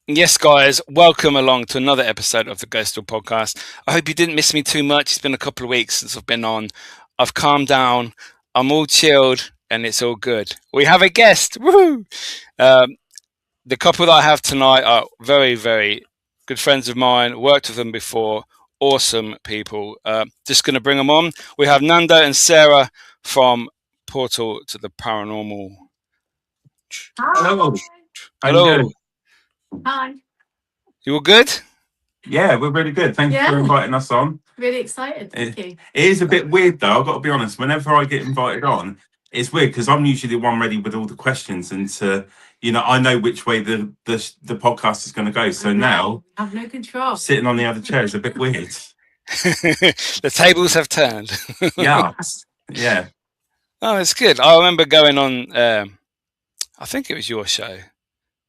Yes, guys, welcome along to another episode of the Ghostoul Podcast. I hope you didn't miss me too much. It's been a couple of weeks since I've been on. I've calmed down. I'm all chilled, and it's all good. We have a guest. Woohoo! The couple that I have tonight are very, very good friends of mine. Worked with them before. Awesome people. Just going to bring them on. We have Nando and Sarah from Portal to the Paranormal. Hello. Hello. Hi. You all good? Yeah, we're really good. Thank you for inviting us on. Really excited. Thank you. It is a bit weird though, I've got to be honest. Whenever I get invited on, it's weird because I'm usually the one ready with all the questions and I know which way the podcast is going to go. So now I have no control. Sitting on the other chair is a bit weird. The tables have turned. Yeah. Oh, it's good. I remember going on. I think it was your show.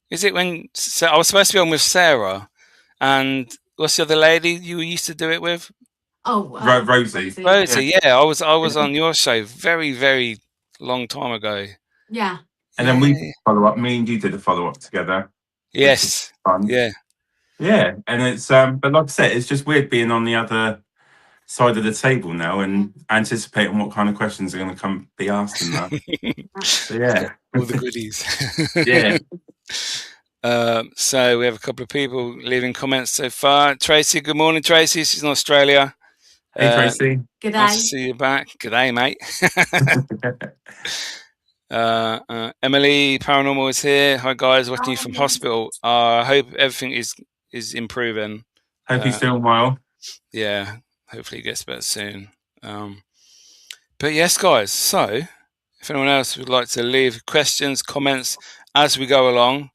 Is it when I was supposed to be on with Sarah, and what's the other lady you used to do it with? Oh, Rosie. Rosie, yeah. I was on your show very, very long time ago. Yeah. And then we follow up. Me and you did a follow up together. Yes. Fun. Yeah. Yeah, and it's but like I said, it's just weird being on the other side of the table now and anticipating what kind of questions are going to be asked in that. So, yeah, all the goodies. Yeah. So we have a couple of people leaving comments so far. Tracy, good morning, Tracy. She's in Australia. Hey, Tracy. G'day. Nice to see you back. G'day, mate. Emily Paranormal is here. Hi, guys. Watching you from hospital. I hope everything is improving. Hope he's doing well. Yeah. Hopefully, it gets better soon. But yes, guys. So, if anyone else would like to leave questions, comments as we go along,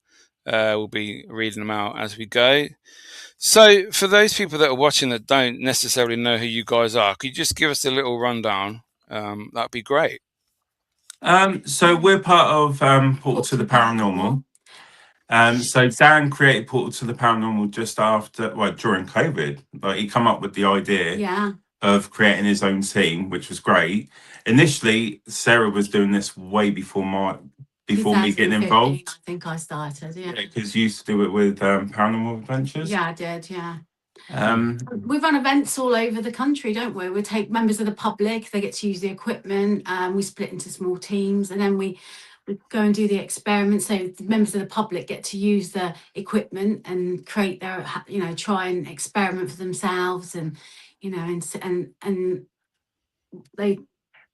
we'll be reading them out as we go. So, for those people that are watching that don't necessarily know who you guys are, could you just give us a little rundown? That'd be great. So we're part of Portal to the Paranormal. So Dan created Portal to the Paranormal just during COVID. Like he come up with the idea of creating his own team, which was great. Initially, Sarah was doing this way before me getting involved. I think I started, because you used to do it with Paranormal Adventures. Yeah, I did, yeah. We run events all over the country, don't we? We take members of the public, they get to use the equipment, we split into small teams, and then we go and do the experiments. So the members of the public get to use the equipment and create their, try and experiment for themselves, and and they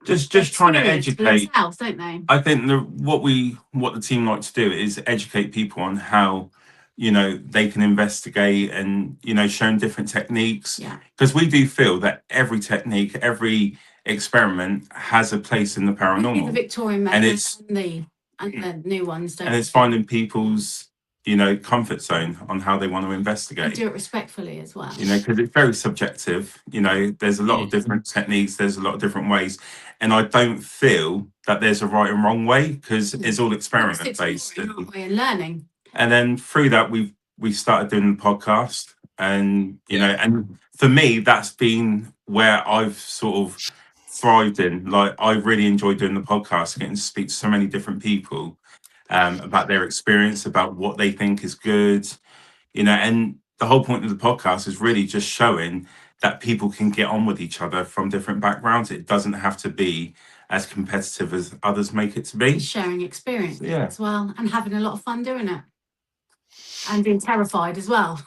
just trying to educate themselves, don't they? I think what the team like to do is educate people on how they can investigate and showing different techniques, because we do feel that every technique, every experiment has a place in the paranormal. The Victorian method and the new ones, don't and it's finding people's comfort zone on how they want to investigate. And do it respectfully as well. Because it's very subjective. There's a lot of different techniques, there's a lot of different ways. And I don't feel that there's a right and wrong way, because it's all experiment based. And learning. And then through that we started doing the podcast. And and for me that's been where I've sort of thrived in. Like I really enjoy doing the podcast, getting to speak to so many different people about their experience, about what they think is good, and the whole point of the podcast is really just showing that people can get on with each other from different backgrounds. It doesn't have to be as competitive as others make it to be. It's sharing experience as well, and having a lot of fun doing it, and being terrified as well.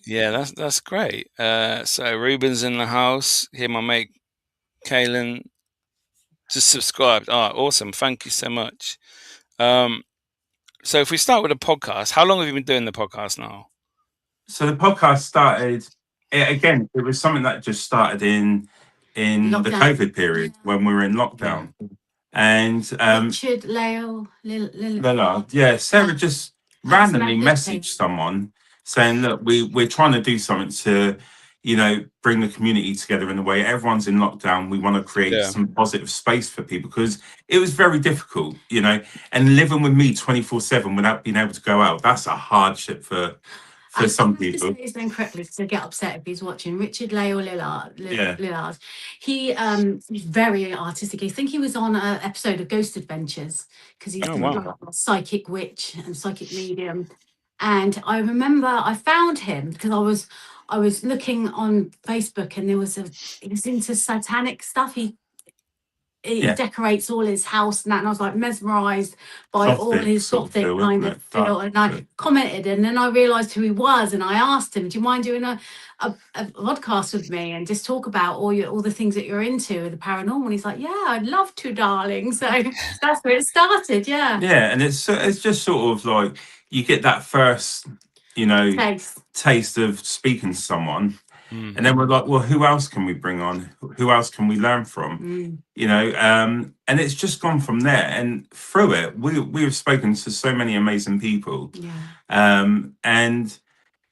Yeah, that's great. So Ruben's in the house. Here, my mate Kaylin just subscribed. Awesome. Thank you so much. So if we start with a podcast, how long have you been doing the podcast now? So the podcast started, it was something that just started in the COVID period when we were in lockdown. And Richard, Lyle, Lila, Sarah just randomly messaged someone saying, look, we're trying to do something to bring the community together in a way. Everyone's in lockdown. We want to create some positive space for people, because it was very difficult, and living with me 24/7 without being able to go out, that's a hardship for for some I have to people. say his name correctly because I get upset if he's watching. Richard Lay or Lillard. Yeah. Lillard. He's very artistic. I think he was on an episode of Ghost Adventures because he's like a psychic witch and psychic medium. And I remember I found him because I was looking on Facebook and he was into satanic stuff. He decorates all his house and that, and I was like mesmerised by all his gothic kind of feel. And I commented, and then I realised who he was, and I asked him, "Do you mind doing a podcast with me and just talk about all the things that you're into, the paranormal?" And he's like, "Yeah, I'd love to, darling." So that's where it started. Yeah. Yeah, and it's just sort of like you get that first, taste of speaking to someone. And then we're like, well, who else can we bring on? Who else can we learn from? And it's just gone from there. And through it, we have spoken to so many amazing people. And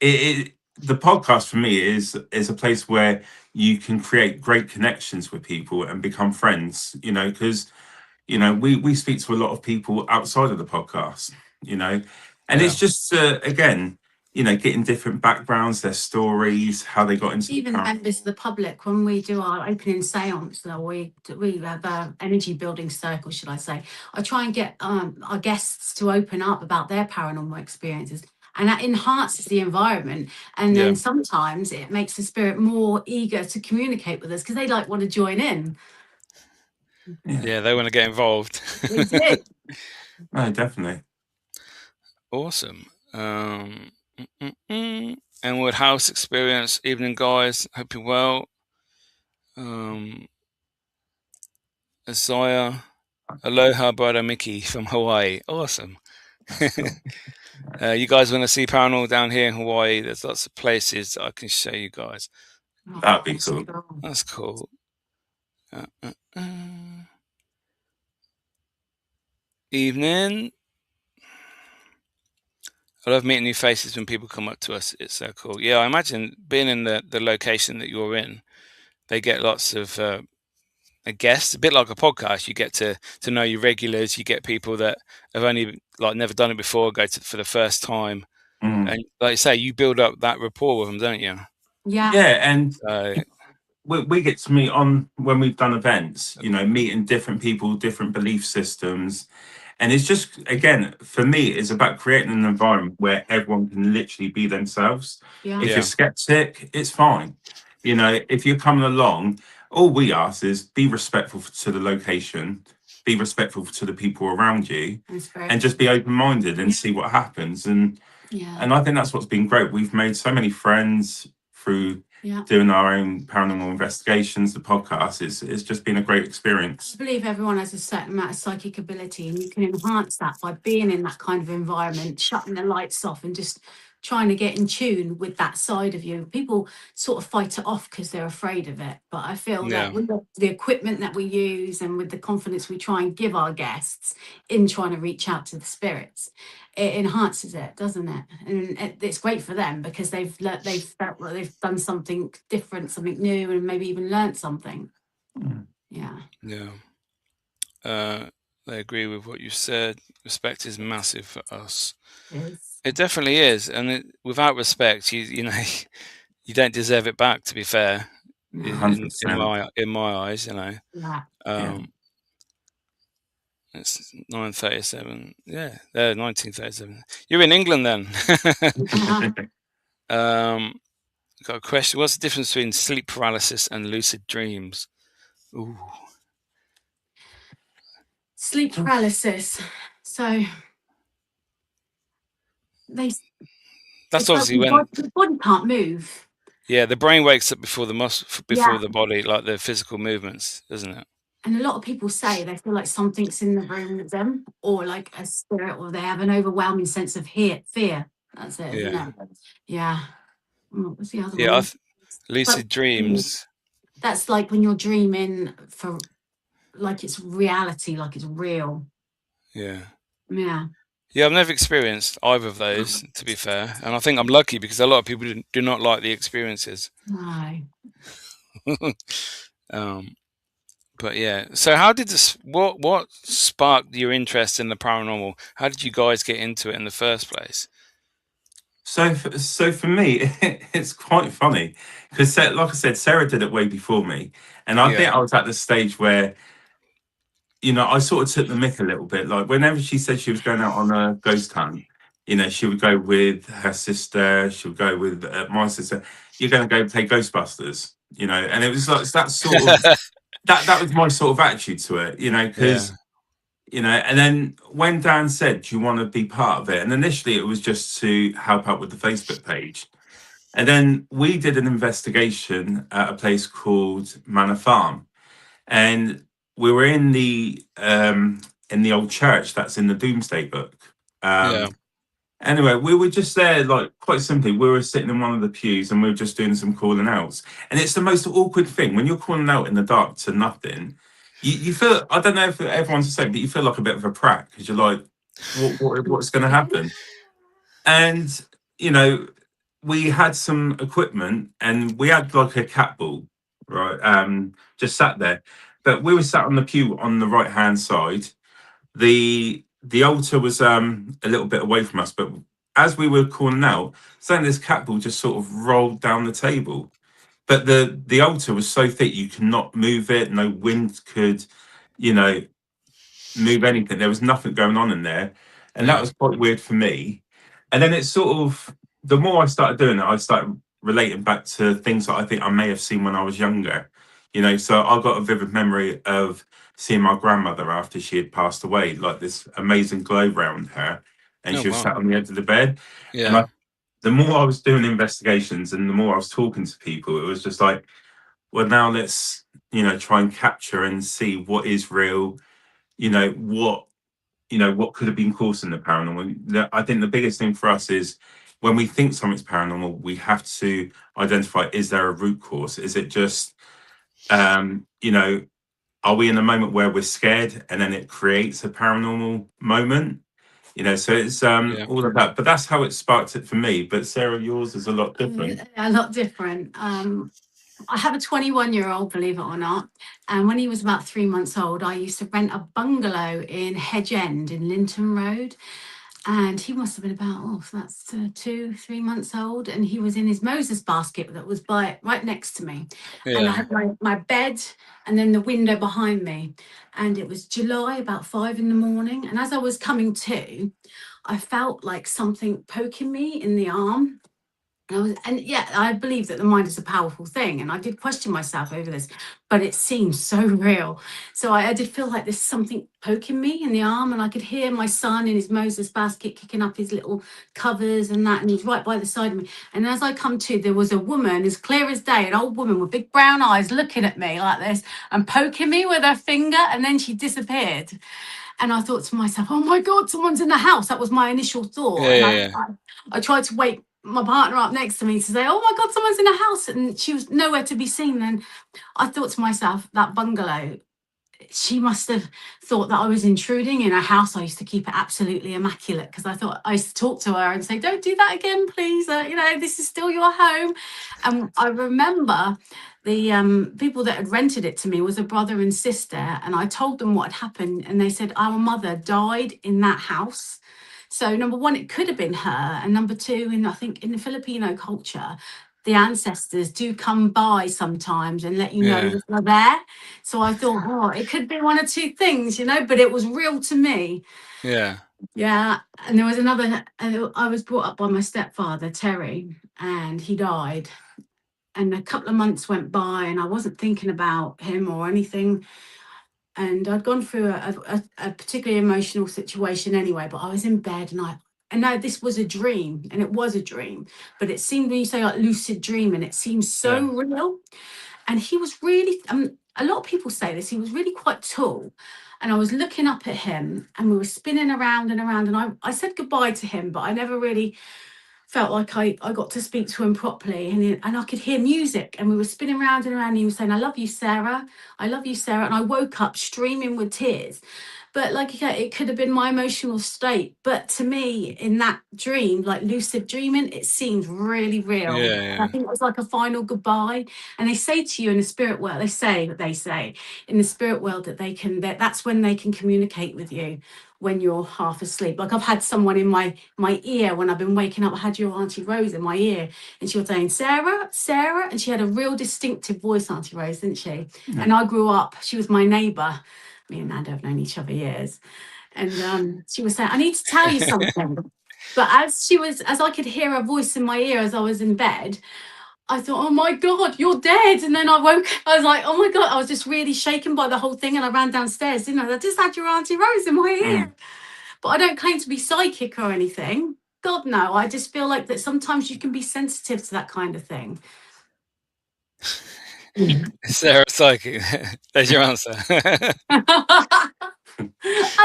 the podcast for me is a place where you can create great connections with people and become friends. Because we speak to a lot of people outside of the podcast. And it's just again, getting different backgrounds, their stories, how they got into even members of the public. When we do our opening seance, we have an energy building circle, should I say. I try and get our guests to open up about their paranormal experiences, and that enhances the environment. And then sometimes it makes the spirit more eager to communicate with us because they want to join in. Yeah, they want to get involved. They do. No, definitely. Awesome. Enwood House experience. Evening, guys. Hope you're well. Isaiah. Aloha, brother Mickey from Hawaii. Awesome. You guys want to see paranormal down here in Hawaii? There's lots of places I can show you guys. That'd be cool. That's cool. Evening. I love meeting new faces when people come up to us. It's so cool. Yeah, I imagine being in the location that you're in, they get lots of guests. A bit like a podcast, you get to know your regulars. You get people that have only never done it before, go for the first time, and like you say, you build up that rapport with them, don't you? Yeah. Yeah, and we get to meet on when we've done events. Meeting different people, different belief systems. And it's just, again, for me, it's about creating an environment where everyone can literally be themselves. Yeah. If you're skeptic, it's fine. If you're coming along, all we ask is be respectful to the location, be respectful to the people around you, and just be open-minded and see what happens. And I think that's what's been great. We've made so many friends through doing our own paranormal investigations. The podcast it's just been a great experience. I believe everyone has a certain amount of psychic ability, and you can enhance that by being in that kind of environment, shutting the lights off and just trying to get in tune with that side of you. People sort of fight it off because they're afraid of it, but I feel that with the equipment that we use and with the confidence we try and give our guests in trying to reach out to the spirits, it enhances it, doesn't it? And it's great for them because they've felt like they've done something different, something new, and maybe even learned something. They agree with what you said. Respect is massive for us. It definitely is, and without respect, you don't deserve it back. To be fair, in my eyes, it's 9:37. Yeah, 1937. You're in England then. Got a question. What's the difference between sleep paralysis and lucid dreams? Ooh. Sleep paralysis. So that's obviously when the body can't move. Yeah, the brain wakes up before the the body, like the physical movements, doesn't it? And a lot of people say they feel like something's in the room with them, or like a spirit, or they have an overwhelming sense of fear. That's it, isn't it? Yeah. What's the other one? Lucid dreams. That's like when you're dreaming for, like it's reality, like it's real. Yeah. Yeah. Yeah, I've never experienced either of those, to be fair. And I think I'm lucky because a lot of people do not like the experiences. No. But yeah, so how did what sparked your interest in the paranormal? How did you guys get into it in the first place? So for me, it's quite funny because, like I said, Sarah did it way before me, and I think Yeah. I was at the stage where, I sort of took the mick a little bit. Like whenever she said she was going out on a ghost hunt, she would go with her sister. She would go with my sister. You're going to go play Ghostbusters, and it was like that sort of that was my sort of attitude to it, Yeah. because and then when Dan said, "Do you want to be part of it?" and initially it was just to help out with the Facebook page, and then we did an investigation at a place called Manor Farm, and we were in the old church that's in the Doomsday Book. Yeah. Anyway, we were just there, like quite simply, we were sitting in one of the pews and we were just doing some calling outs. And it's the most awkward thing when you're calling out in the dark to nothing. You feel, I don't know if everyone's the same, but you feel like a bit of a prat because you're like, what's going to happen? And we had some equipment and we had like a cat ball, right? Just sat there, but we were sat on the pew on the right hand side. The altar was a little bit away from us, but as we were calling out, suddenly this cat ball just sort of rolled down the table. But the altar was so thick you could not move it. No wind could, you know, move anything. There was nothing going on in there, and that Yeah. was quite weird for me. And then it's sort of, the more I started doing it, I started relating back to things that I think I may have seen when I was younger. So I got a vivid memory of seeing my grandmother after she had passed away, like this amazing glow around her, and Oh she was wow. sat on the edge of the bed. And Yeah. the more I was doing investigations and the more I was talking to people, it was just like, well, now let's try and capture and see what is real, what what could have been causing the paranormal. I think the biggest thing for us is when we think something's paranormal, we have to identify, is there a root cause? Is it just are we in a moment where we're scared and then it creates a paranormal moment? So it's Yeah. all of that. But that's how it sparked it for me. But Sarah, yours is a lot different. A lot different. I have a 21-year-old, believe it or not. And when he was about 3 months old, I used to rent a bungalow in Hedge End in Linton Road. And he must have been about, that's 2-3 months old. And he was in his Moses basket that was right next to me. And I Yeah. had my bed and then the window behind me. And it was July, about 5 a.m. And as I was coming to, I felt like something poking me in the arm. I believe that the mind is a powerful thing, and I did question myself over this, but it seemed so real. So I did feel like there's something poking me in the arm, and I could hear my son in his Moses basket kicking up his little covers and that, and he's right by the side of me. And as I come to, there was a woman, as clear as day, an old woman with big brown eyes, looking at me like this and poking me with her finger, and then she disappeared. And I thought to myself, oh my God, someone's in the house. That was my initial thought. Yeah. And Yeah. I tried to wake my partner up next to me to say, oh my God, someone's in the house. And she was nowhere to be seen. And I thought to myself, that bungalow, she must have thought that I was intruding in her house. I used to keep it absolutely immaculate because I used to talk to her and say, don't do that again, please. This is still your home. And I remember the people that had rented it to me was a brother and sister. And I told them what had happened. And they said, our mother died in that house. So number one, it could have been her. And number two, I think in the Filipino culture, the ancestors do come by sometimes and let you know Yeah. that they're there. So I thought, it could be one of two things, but it was real to me. Yeah. Yeah. And there was another, I was brought up by my stepfather, Terry, and he died. And a couple of months went by and I wasn't thinking about him or anything. And I'd gone through a particularly emotional situation anyway, but I was in bed and now this was a dream, and it was a dream, but it seemed, when you say like lucid dream, and it seems so real. And he was really, a lot of people say this, he was really quite tall. And I was looking up at him and we were spinning around and around. And I said goodbye to him, but I never really felt like I got to speak to him properly. And I could hear music and we were spinning around and around. And he was saying, I love you, Sarah. I love you, Sarah. And I woke up streaming with tears. But like, okay, it could have been my emotional state. But to me, in that dream, like lucid dreaming, it seemed really real. Yeah. I think it was like a final goodbye. And they say to you in the spirit world, they say in the spirit world that's when they can communicate with you when you're half asleep. Like I've had someone in my ear when I've been waking up. I had your Auntie Rose in my ear, and she was saying, Sarah, Sarah. And she had a real distinctive voice, Auntie Rose, didn't she? Yeah. And I grew up, she was my neighbour. Me and Nando have known each other years. And she was saying, I need to tell you something. But as I could hear her voice in my ear as I was in bed, I thought, oh my God, you're dead. And then I was like, oh my God, I was just really shaken by the whole thing. And I ran downstairs, didn't I? I just had your Auntie Rose in my ear. But I don't claim to be psychic or anything. God, no. I just feel like that sometimes you can be sensitive to that kind of thing. Sarah psychic. There's your answer. I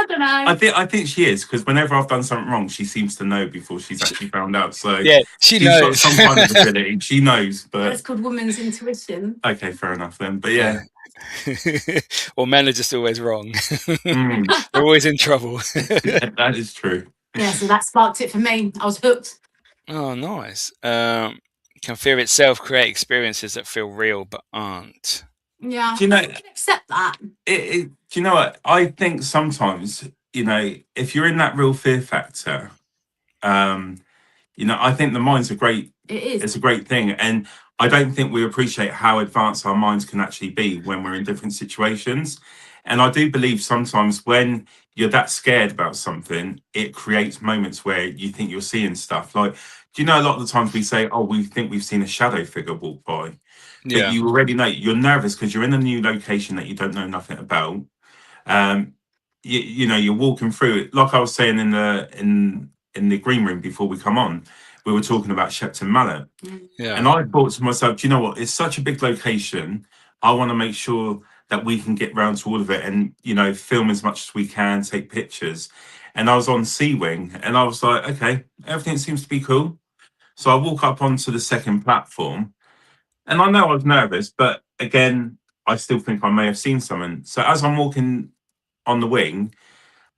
don't know. I think she is, because whenever I've done something wrong, she seems to know before she's actually found out. So yeah, she's got some kind of ability. She knows, but it's called woman's intuition. Okay, fair enough then. But yeah. Well, men are just always wrong. They're always in trouble. Yeah, that is true. Yeah, so that sparked it for me. I was hooked. Oh, nice. Can fear itself create experiences that feel real but aren't? Yeah, do you know? I can accept that. Do you know what? I think sometimes, if you're in that real fear factor, I think the mind's a great. It is. It's a great thing, and I don't think we appreciate how advanced our minds can actually be when we're in different situations. And I do believe sometimes when you're that scared about something, it creates moments where you think you're seeing stuff. Like, do you know, a lot of the times we say, oh, we think we've seen a shadow figure walk by. Yeah. But you already know, you're nervous because you're in a new location that you don't know nothing about. You're walking through it. Like I was saying in the green room before we come on, we were talking about Shepton Mallet. Yeah. And I thought to myself, do you know what? It's such a big location. I want to make sure that we can get round to all of it and, film as much as we can, take pictures. And I was on C Wing and I was like, okay, everything seems to be cool. So I walk up onto the second platform and I know I was nervous, but again, I still think I may have seen something. So as I'm walking on the wing,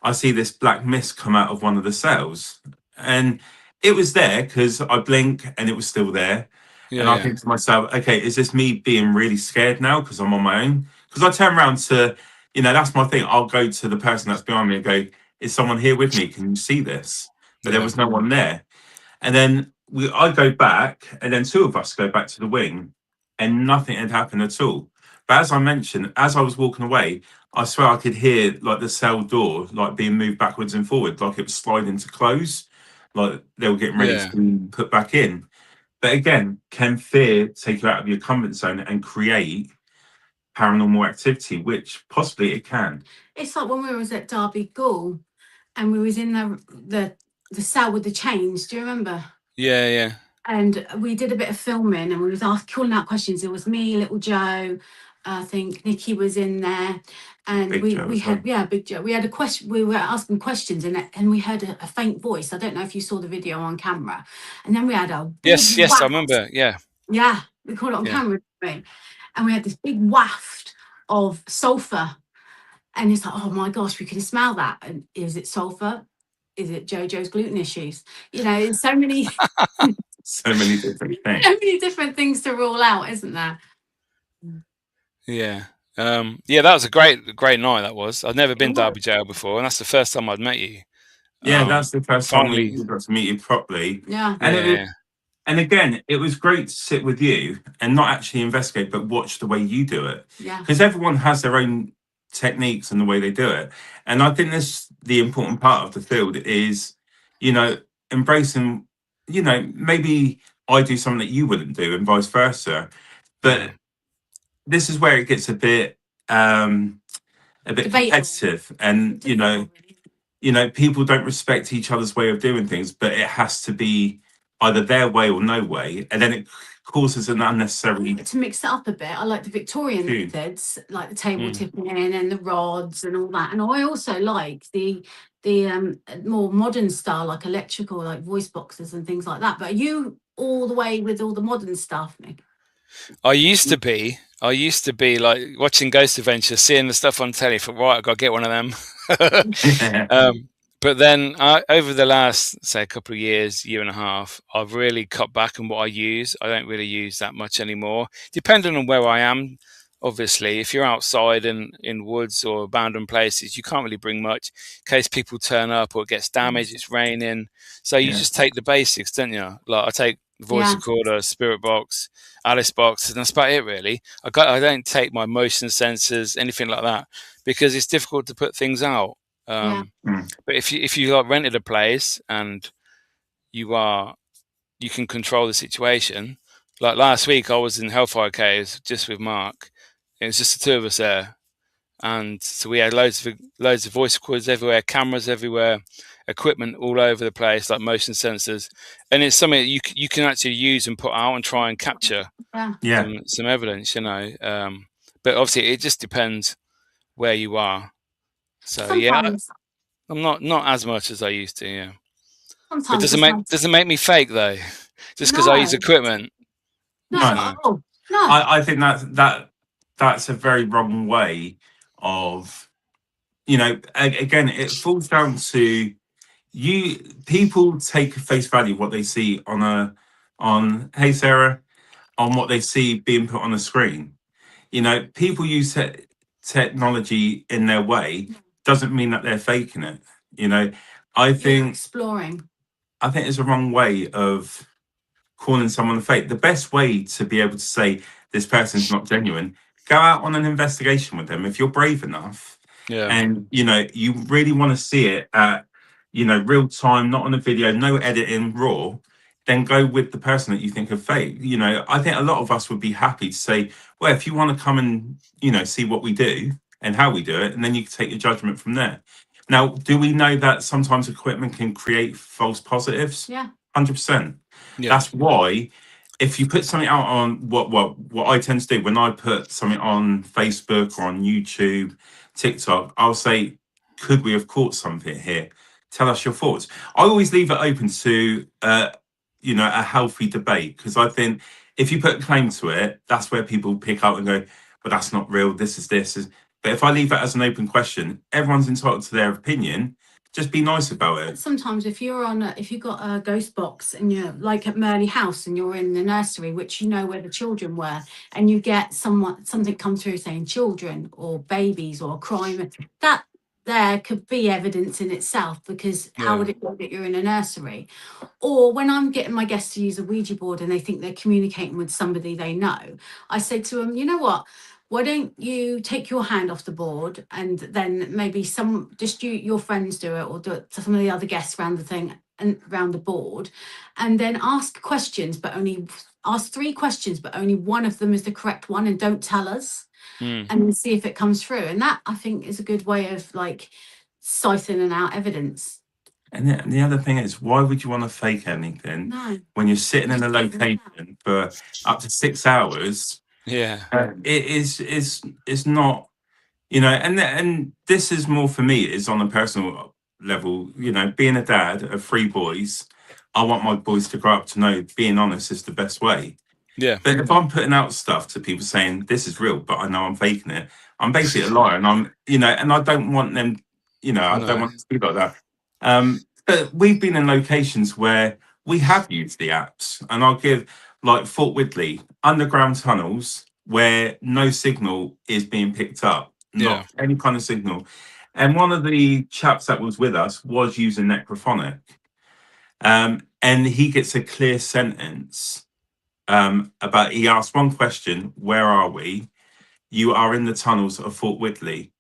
I see this black mist come out of one of the cells. And it was there because I blink and it was still there. Yeah, and I think to myself, okay, is this me being really scared now because I'm on my own? Because I turn around to, that's my thing. I'll go to the person that's behind me and go, is someone here with me? Can you see this? But there was no one there. And then I go back and then two of us go back to the wing and nothing had happened at all. But as I mentioned, as I was walking away, I swear I could hear like the cell door like being moved backwards and forward, like it was sliding to close, like they were getting ready to be put back in. But again, can fear take you out of your comfort zone and create paranormal activity, which possibly it can? It's like when we was at Derby Ghoul and we was in the cell with the chains. Do you remember? Yeah. And we did a bit of filming and we was calling out questions. It was me, Little Joe, I think Nikki was in there, and Big we Joe we as well. had Big Joe. We had a question. We were asking questions, and we heard a faint voice. I don't know if you saw the video on camera. And then we had a big Yes, waft. I remember. Yeah, we caught it on camera, didn't we? And we had this big waft of sulfur, and it's like, oh my gosh, we can smell that. And is it sulfur? Is it JoJo's gluten issues? So many. So many different things. So many different things to rule out, isn't there? Yeah. That was a great night. That was. I'd never been Derby Jail before, and that's the first time I'd met you. Yeah, that's the first time we got to meet you properly. Yeah. And again, it was great to sit with you and not actually investigate, but watch the way you do it. Yeah. Because everyone has their own techniques and the way they do it. And I think the important part of the field is, embracing, maybe I do something that you wouldn't do and vice versa. But this is where it gets a bit competitive, and people don't respect each other's way of doing things, but it has to be either their way or no way, and then it causes an unnecessary. To mix it up a bit, I like the Victorian methods, like the table tipping in and the rods and all that, and I also like the more modern style, like electrical, like voice boxes and things like that. But are you all the way with all the modern stuff, Nick? I used to be. I used to be like watching Ghost Adventure, seeing the stuff on telly. For right, I got to get one of them. But then over the last, say, a couple of years, year and a half, I've really cut back on what I use. I don't really use that much anymore, depending on where I am. Obviously, if you're outside in woods or abandoned places, you can't really bring much in case people turn up or it gets damaged. It's raining, so you just take the basics, don't you? Like I take voice recorder, spirit box, Alice box, and that's about it really. I don't take my motion sensors, anything like that, because it's difficult to put things out. But if you like rented a place and you can control the situation. Like last week, I was in Hellfire Caves just with Mark. It was just the two of us there, and so we had loads of voice recorders everywhere, cameras everywhere, equipment all over the place, like motion sensors, and it's something that you can actually use and put out and try and capture some evidence, you know. But obviously, it just depends where you are. So Sometimes, I'm not as much as I used to. Yeah. sometimes But does it make me fake though? Just because I use equipment? No. I think that's a very wrong way of, you know. Again, it falls down to people take face value what they see on Hey Sarah, on what they see being put on the screen. You know, people use technology in their way doesn't mean that they're faking it. You know, I think exploring. I think it's a wrong way of calling someone fake. The best way to be able to say this person's not genuine, go out on an investigation with them. If you're brave enough, and you know you really want to see it at, you know, real time, not on a video, no editing, raw, then go with the person that you think are fake. You know, I think a lot of us would be happy to say, well, if you want to come and, you know, see what we do and how we do it, and then you can take your judgment from there. Now, do we know that sometimes equipment can create false positives? Yeah. 100%. That's why if you put something out on what I tend to do when I put something on Facebook or on YouTube, TikTok, I'll say, could we have caught something here? Tell us your thoughts. I always leave it open to you know, a healthy debate, because I think if you put a claim to it, that's where people pick up and go, but that's not real, this is this. But if I leave it as an open question, everyone's entitled to their opinion. Just be nice about it. Sometimes if you've got a ghost box and you're like at Merley House and you're in the nursery, which you know where the children were, and you get something come through saying children or babies or crime, that there could be evidence in itself, because how would it know that you're in a nursery? Or when I'm getting my guests to use a Ouija board and they think they're communicating with somebody they know, I say to them, you know what? Why don't you take your hand off the board, and then maybe your friends do it, or do it to some of the other guests around the thing and around the board, and then ask questions, but only ask 3 questions, but only one of them is the correct one, and don't tell us, and see if it comes through. And that, I think, is a good way of like siphoning out evidence. And the other thing is, why would you want to fake anything when you're sitting in a location for up to 6 hours? It's not, you know, and this is more for me, is on a personal level. You know, being a dad of 3 boys, I want my boys to grow up to know being honest is the best way. But if I'm putting out stuff to people saying this is real, but I know I'm faking it, I'm basically a liar, and I'm, you know, and I don't want them, you know, I don't want it to be like that. But we've been in locations where we have used the apps, and I'll give, like, Fort Whitley, underground tunnels where no signal is being picked up, not any kind of signal. And one of the chaps that was with us was using Necrophonic, and he gets a clear sentence about, he asked one question, where are we? You are in the tunnels of Fort Whitley.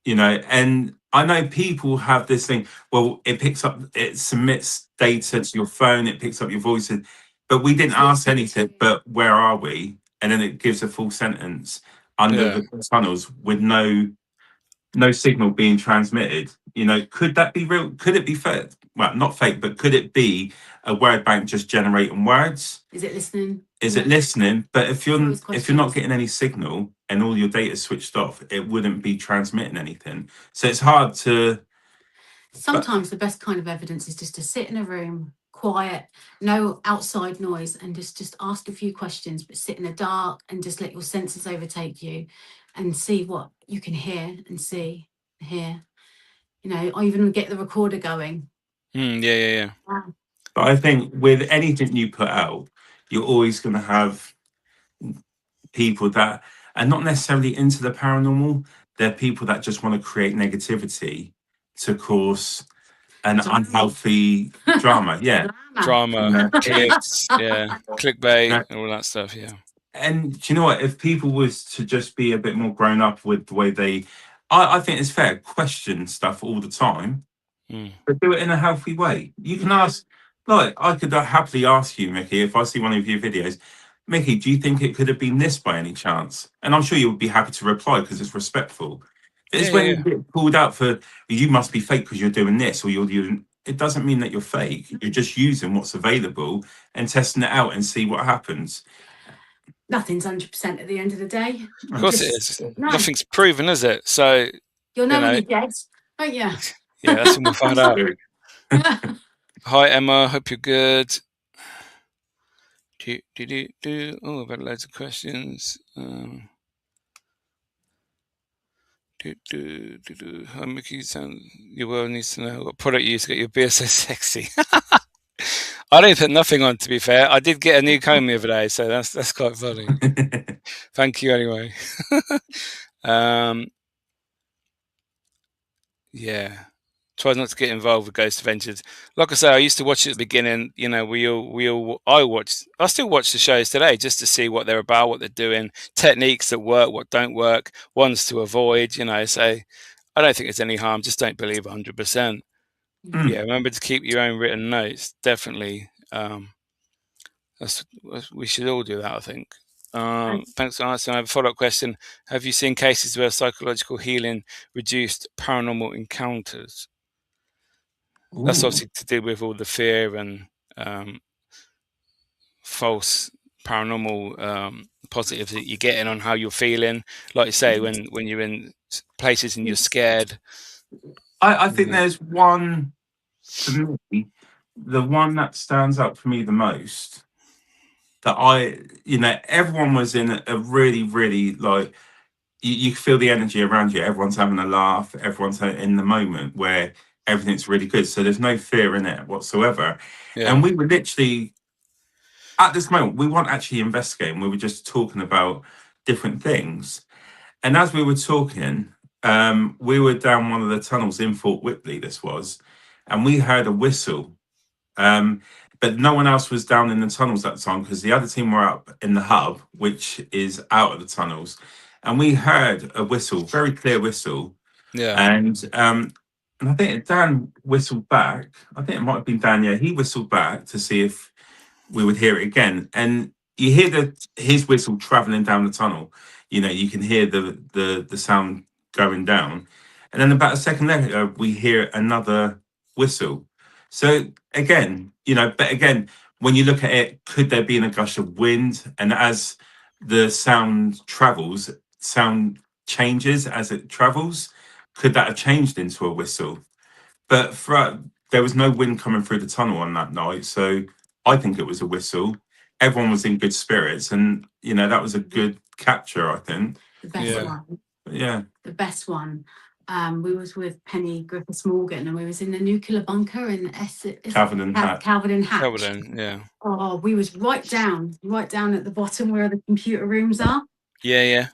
You know, and I know people have this thing, well, it submits data to your phone, it picks up your voices, but we didn't ask anything, but where are we? And then it gives a full sentence under the tunnels with no signal being transmitted. You know, could that be real? Could it be fake? Well, not fake, but could it be a word bank just generating words? Is it listening? It listening? But if you're not getting any signal and all your data switched off, it wouldn't be transmitting anything. So it's hard to. Sometimes the best kind of evidence is just to sit in a room quiet, no outside noise, and just ask a few questions, but sit in the dark and just let your senses overtake you and see what you can hear and see, hear. You know, or even get the recorder going. Yeah. But I think with anything you put out, you're always going to have people that are not necessarily into the paranormal. They're people that just want to create negativity to cause an unhealthy drama. Yeah. Drama, clicks, clickbait, Yeah. and all that stuff. Yeah. And do you know what? If people was to just be a bit more grown up with the way they, I think it's fair, question stuff all the time, but do it in a healthy way. You can ask, like, I could happily ask you, Mickey, if I see one of your videos, Mickey, do you think it could have been this by any chance? And I'm sure you would be happy to reply because it's respectful. It's when you get pulled out for, you must be fake because you're doing this or you're doing, it doesn't mean that you're fake. You're just using what's available and testing it out and see what happens. Nothing's 100% at the end of the day. Of course it is. No. Nothing's proven, is it? So you'll know when you're dead, won't you? Yeah, that's when we'll find out. Hi Emma, hope you're good. Oh, I've had loads of questions. Hi Mickey, your world needs to know what product you use to get your beard so sexy. I didn't put nothing on, to be fair. I did get a new comb the other day, so that's quite funny. Thank you anyway. Yeah. Try not to get involved with Ghost Adventures. Like I say, I used to watch it at the beginning. You know, I still watch the shows today just to see what they're about, what they're doing, techniques that work, what don't work, ones to avoid. You know, so I don't think there's any harm. Just don't believe 100%. Yeah, remember to keep your own written notes. Definitely, we should all do that. I think. Thanks for answering. I have a follow-up question. Have you seen cases where psychological healing reduced paranormal encounters? Ooh. That's obviously to do with all the fear and false paranormal positives that you're getting on how you're feeling. Like you say, when you're in places and you're scared. I think there's one, for me, the one that stands out for me the most, that everyone was in a really, really, like, you feel the energy around you. Everyone's having a laugh. Everyone's in the moment where everything's really good. So there's no fear in it whatsoever. Yeah. And we were literally, at this moment, we weren't actually investigating. We were just talking about different things. And as we were talking, we were down one of the tunnels in Fort Whitley, this was, and we heard a whistle. But no one else was down in the tunnels at the time because the other team were up in the hub, which is out of the tunnels. And we heard a whistle, very clear whistle. Yeah. And I think Dan whistled back. I think it might have been Dan. Yeah, he whistled back to see if we would hear it again. And you hear his whistle traveling down the tunnel. You know, you can hear the sound going down. And then about a second later, we hear another whistle. So again, but again, when you look at it, could there be a gush of wind? And as the sound travels, sound changes as it travels. Could that have changed into a whistle? But there was no wind coming through the tunnel on that night, so I think it was a whistle. Everyone was in good spirits, and that was a good capture, I think. The best one. Yeah. The best one. We was with Penny Griffiths Morgan, and we was in the nuclear bunker in Calvin and Hatch. Calvin, yeah. Oh, we was right down at the bottom where the computer rooms are. Yeah.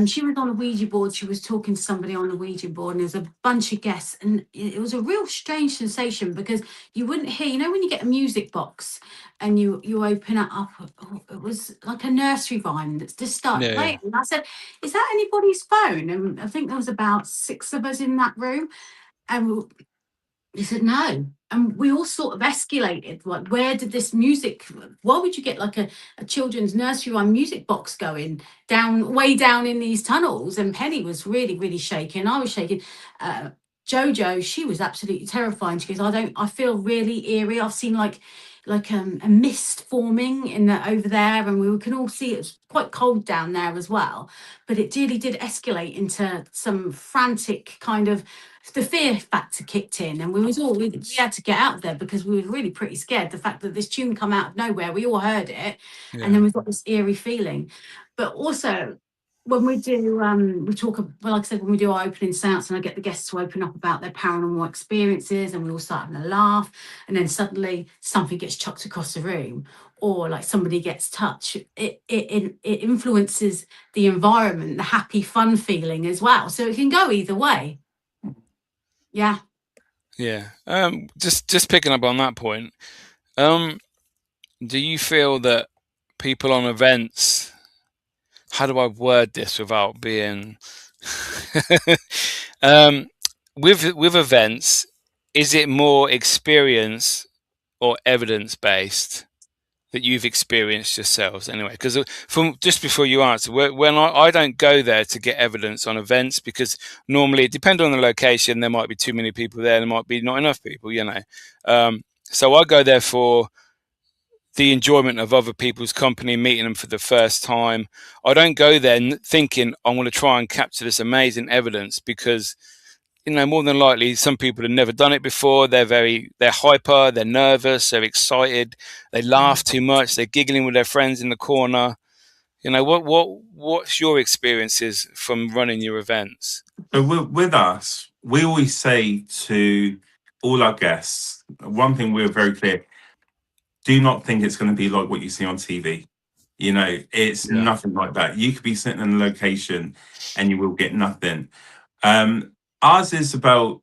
She was on a Ouija board. She was talking to somebody on the Ouija board, and there's a bunch of guests, and it was a real strange sensation because you wouldn't hear, when you get a music box and you open it up, it was like a nursery rhyme that's just started playing. And I said, "Is that anybody's phone?" And I think there was about 6 of us in that room, and he said no. And we all sort of escalated, like, where did this music, why would you get like a children's nursery rhyme music box going way down in these tunnels? And Penny was really, really shaking. I was shaking. Jojo, she was absolutely terrifying. She goes, I feel really eerie. I've seen like like a mist forming over there, and we can all see it was quite cold down there as well. But it really did escalate into some frantic kind of, the fear factor kicked in, and we had to get out of there because we were really pretty scared. The fact that this tune come out of nowhere, we all heard it, and then we've got this eerie feeling. But also, when we do, we talk, well, like I said, when we do our opening seance and I get the guests to open up about their paranormal experiences, and we all start having a laugh, and then suddenly something gets chucked across the room, or like somebody gets touched, it influences the environment, the happy, fun feeling as well. So it can go either way. Yeah. Yeah. Just picking up on that point, do you feel that people on events, how do I word this without being with events, is it more experience or evidence based that you've experienced yourselves anyway? Because from just before you answer, when I don't go there to get evidence on events, because normally, depending on the location, there might be too many people there might be not enough people, so I go there for the enjoyment of other people's company, meeting them for the first time. I don't go there thinking I'm going to try and capture this amazing evidence, because more than likely some people have never done it before. They're hyper, they're nervous, they're excited, they laugh too much, they're giggling with their friends in the corner. What's your experiences from running your events? So with us, we always say to all our guests, one thing we're very clear: do not think it's going to be like what you see on TV. It's nothing like that. You could be sitting in a location and you will get nothing. Ours is about,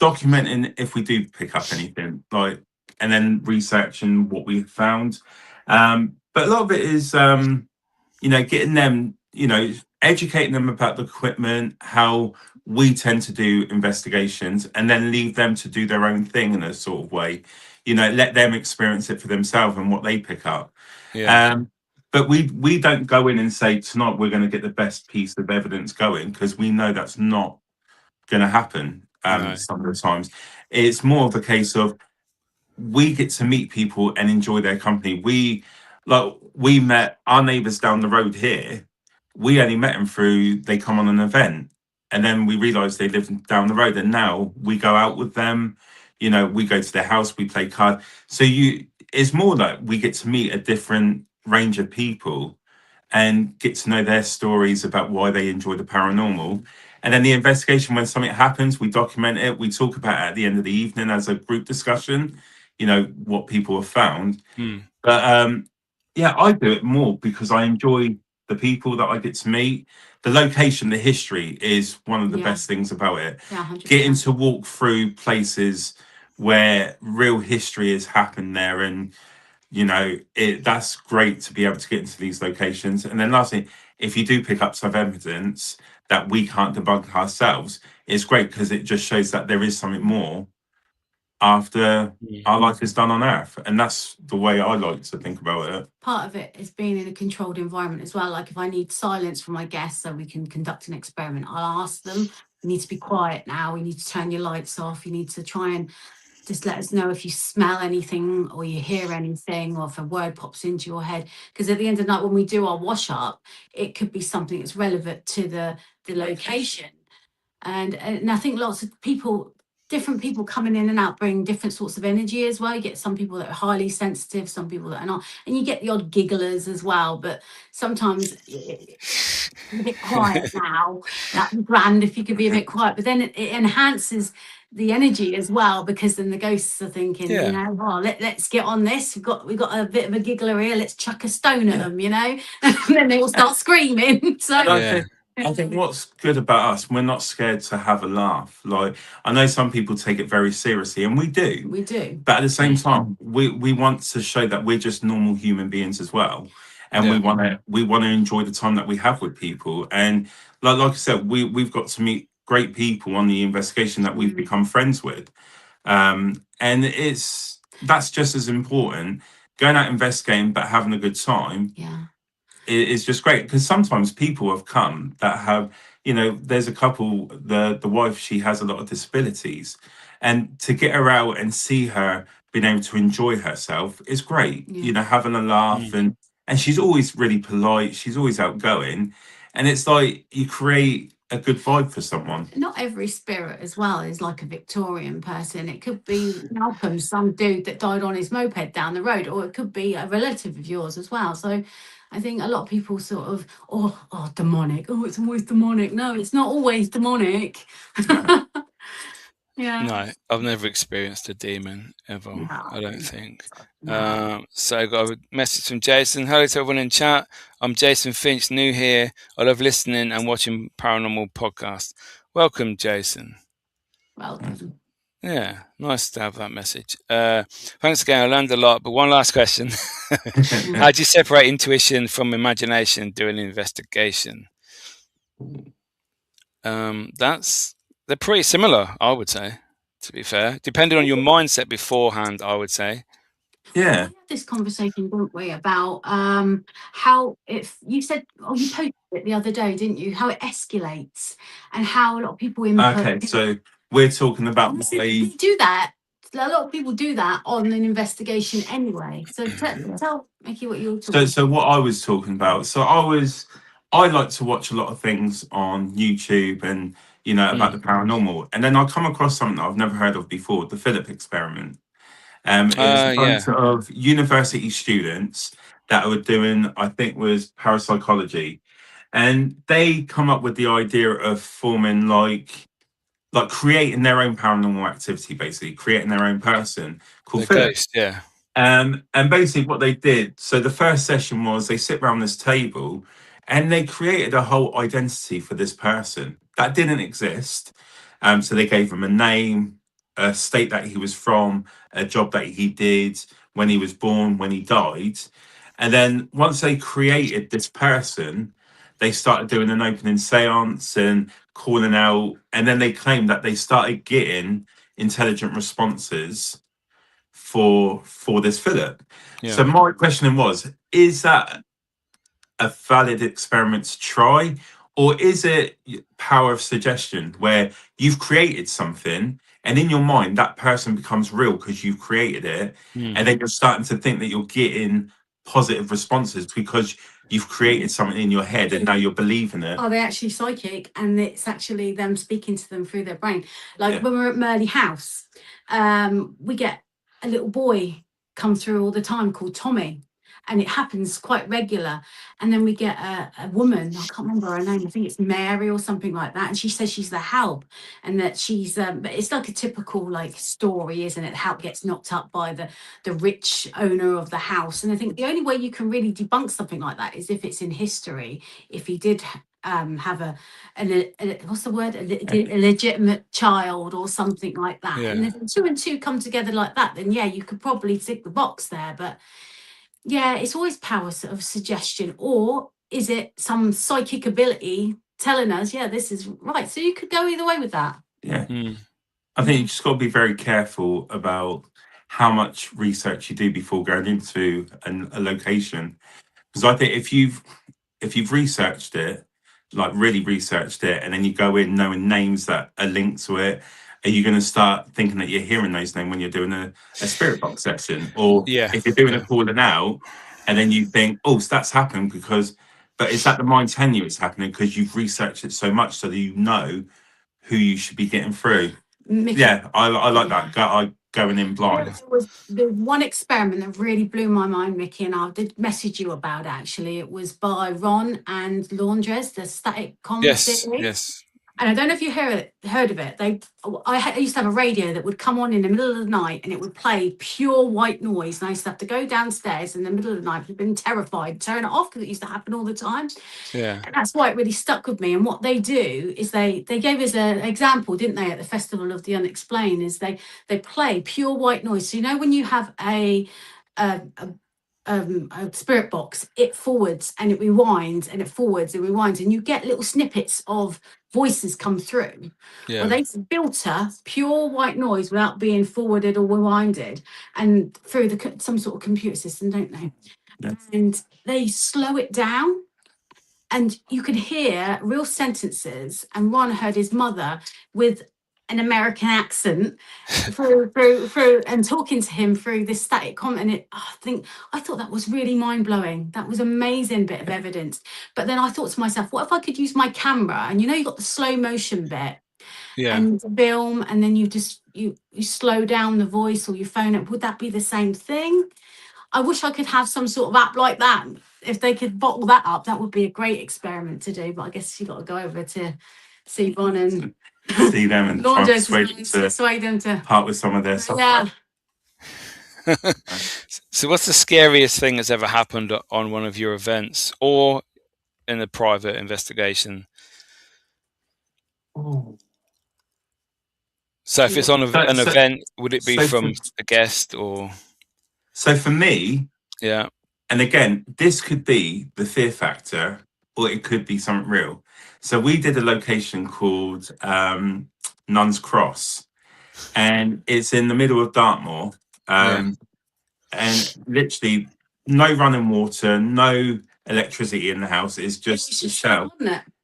documenting if we do pick up anything, and then researching what we found. But a lot of it is, getting them, educating them about the equipment, how we tend to do investigations, and then leave them to do their own thing in a sort of way. Let them experience it for themselves and what they pick up. But we don't go in and say, tonight we're going to get the best piece of evidence going, because we know that's not going to happen. Some of the times it's more of a case of we get to meet people and enjoy their company. We met our neighbours down the road here. We only met them through, they come on an event, and then we realised they lived down the road, and now we go out with them. We go to their house, we play cards. So it's more like we get to meet a different range of people and get to know their stories about why they enjoy the paranormal. And then the investigation, when something happens, we document it. We talk about it at the end of the evening as a group discussion, what people have found. But I do it more because I enjoy the people that I get to meet. The location, the history is one of the best things about it. Getting to walk through places where real history has happened there, and that's great to be able to get into these locations. And then lastly, if you do pick up some evidence that we can't debunk ourselves, it's great because it just shows that there is something more after our life is done on Earth. And that's the way I like to think about it. Part of it is being in a controlled environment as well. Like if I need silence for my guests so we can conduct an experiment, I'll ask them, you need to be quiet now, we need to turn your lights off, you need to try and just let us know if you smell anything or you hear anything, or if a word pops into your head. Because at the end of the night, when we do our wash up, it could be something that's relevant to the location. And I think lots of people, different people coming in and out bring different sorts of energy as well. You get some people that are highly sensitive, some people that are not, and you get the odd gigglers as well. But sometimes it's a bit quiet now. That'd be grand if you could be a bit quiet, but then it enhances the energy as well, because then the ghosts are thinking, let's get on this. We've got a bit of a giggler here. Let's chuck a stone at them, and then they all start screaming. So. I think what's good about us, we're not scared to have a laugh. Like, I know some people take it very seriously, and we do. We do. But at the same time, we want to show that we're just normal human beings as well. And we want to enjoy the time that we have with people. And like I said, we've got to meet great people on the investigation that we've become friends with. And that's just as important. Going out investigating but having a good time. Yeah. It's just great, because sometimes people have come that have, there's a couple, the wife, she has a lot of disabilities, and to get her out and see her being able to enjoy herself is great. Yeah. You know, having a laugh, and she's always really polite. She's always outgoing, and it's like you create a good vibe for someone. Not every spirit as well is like a Victorian person. It could be Malcolm, some dude that died on his moped down the road, or it could be a relative of yours as well. So I think a lot of people sort of, demonic. Oh, it's always demonic. No, it's not always demonic. No. Yeah. No, I've never experienced a demon ever. No. I don't think. No. So I got a message from Jason. Hello to everyone in chat. I'm Jason Finch, new here. I love listening and watching Paranormal Podcast. Welcome, Jason. Welcome. Yeah, nice to have that message. Thanks again. I learned a lot. But one last question: how do you separate intuition from imagination during an investigation? They're pretty similar, I would say, to be fair. Depending on your mindset beforehand, I would say. Yeah. We had this conversation, didn't we, about how if you said, you posted it the other day, didn't you? How it escalates and how a lot of people input. Okay, so we're talking about We do that. A lot of people do that on an investigation anyway. So tell Mickey what you're talking about. So what I was talking about. So I like to watch a lot of things on YouTube and, you know, about the paranormal. And then I come across something that I've never heard of before, the Philip experiment. It was a bunch of university students that were doing, I think, was parapsychology. And they come up with the idea of forming like creating their own paranormal activity, basically creating their own person called Philip. Ghost, yeah. And basically what they did, so the first session was they sit around this table and they created a whole identity for this person that didn't exist. So they gave him a name, a state that he was from, a job that he did, when he was born, when he died. And then once they created this person, they started doing an opening seance and calling out. And then they claimed that they started getting intelligent responses for this Philip. Yeah. So my question was, is that a valid experiment to try, or is it power of suggestion where you've created something and in your mind that person becomes real because you've created it, and then you're starting to think that you're getting positive responses because you've created something in your head and now you're believing it? Are they actually psychic and it's actually them speaking to them through their brain? Like when we're at Merley House, we get a little boy come through all the time called Tommy, and it happens quite regular. And then we get a woman, I can't remember her name, I think it's Mary or something like that, and she says she's the help, and that she's it's like a typical like story, isn't it? Help gets knocked up by the rich owner of the house. And I think the only way you can really debunk something like that is if it's in history, if he did have a what's the word, a legitimate child or something like that. And if 2 and 2 come together like that, then yeah, you could probably tick the box there. But yeah, it's always power of suggestion, or is it some psychic ability telling us, yeah, this is right? So you could go either way with that. Yeah. I think you just got to be very careful about how much research you do before going into a location, because I think if you've researched it, like really researched it, and then you go in knowing names that are linked to it, are you going to start thinking that you're hearing those names when you're doing a spirit box session? Or if you're doing a calling out and then you think, oh, so that's happened but is that the mind telling you it's happening because you've researched it so much so that you know who you should be getting through? Yeah, I like that. Going in blind. There was the one experiment that really blew my mind, Mickey, and I did message you about actually. It was by Ron and Laundress, the static comm series. Yes. And I don't know if you heard of it. I used to have a radio that would come on in the middle of the night and it would play pure white noise. And I used to have to go downstairs in the middle of the night. I've been terrified, turn it off because it used to happen all the time. Yeah. And that's why it really stuck with me. And what they do is they gave us an example, didn't they, at the Festival of the Unexplained, is they play pure white noise. So, you know, when you have a spirit box, it forwards and it rewinds and it forwards and rewinds, and you get little snippets of voices come through. Well, they filter pure white noise without being forwarded or rewinded, and through some sort of computer system, don't they? Yeah. And they slow it down, and you could hear real sentences. And Ron heard his mother with an American accent through and talking to him through this static comment. And I thought that was really mind-blowing. That was an amazing bit of evidence. But then I thought to myself, what if I could use my camera? And you got the slow motion bit. Yeah. And film, and then you slow down the voice or you phone it. Would that be the same thing? I wish I could have some sort of app like that. If they could bottle that up, that would be a great experiment to do. But I guess you've got to go over to see Bon and see them and try to persuade them to part with some of their software. Yeah. So what's the scariest thing that's ever happened on one of your events or in a private investigation? Oh. So if it's on an event, would it be from a guest or? So for me, yeah. And again, this could be the fear factor, or it could be something real. So we did a location called Nuns Cross, and it's in the middle of Dartmoor, and literally no running water, no electricity in the house. It's just a shell.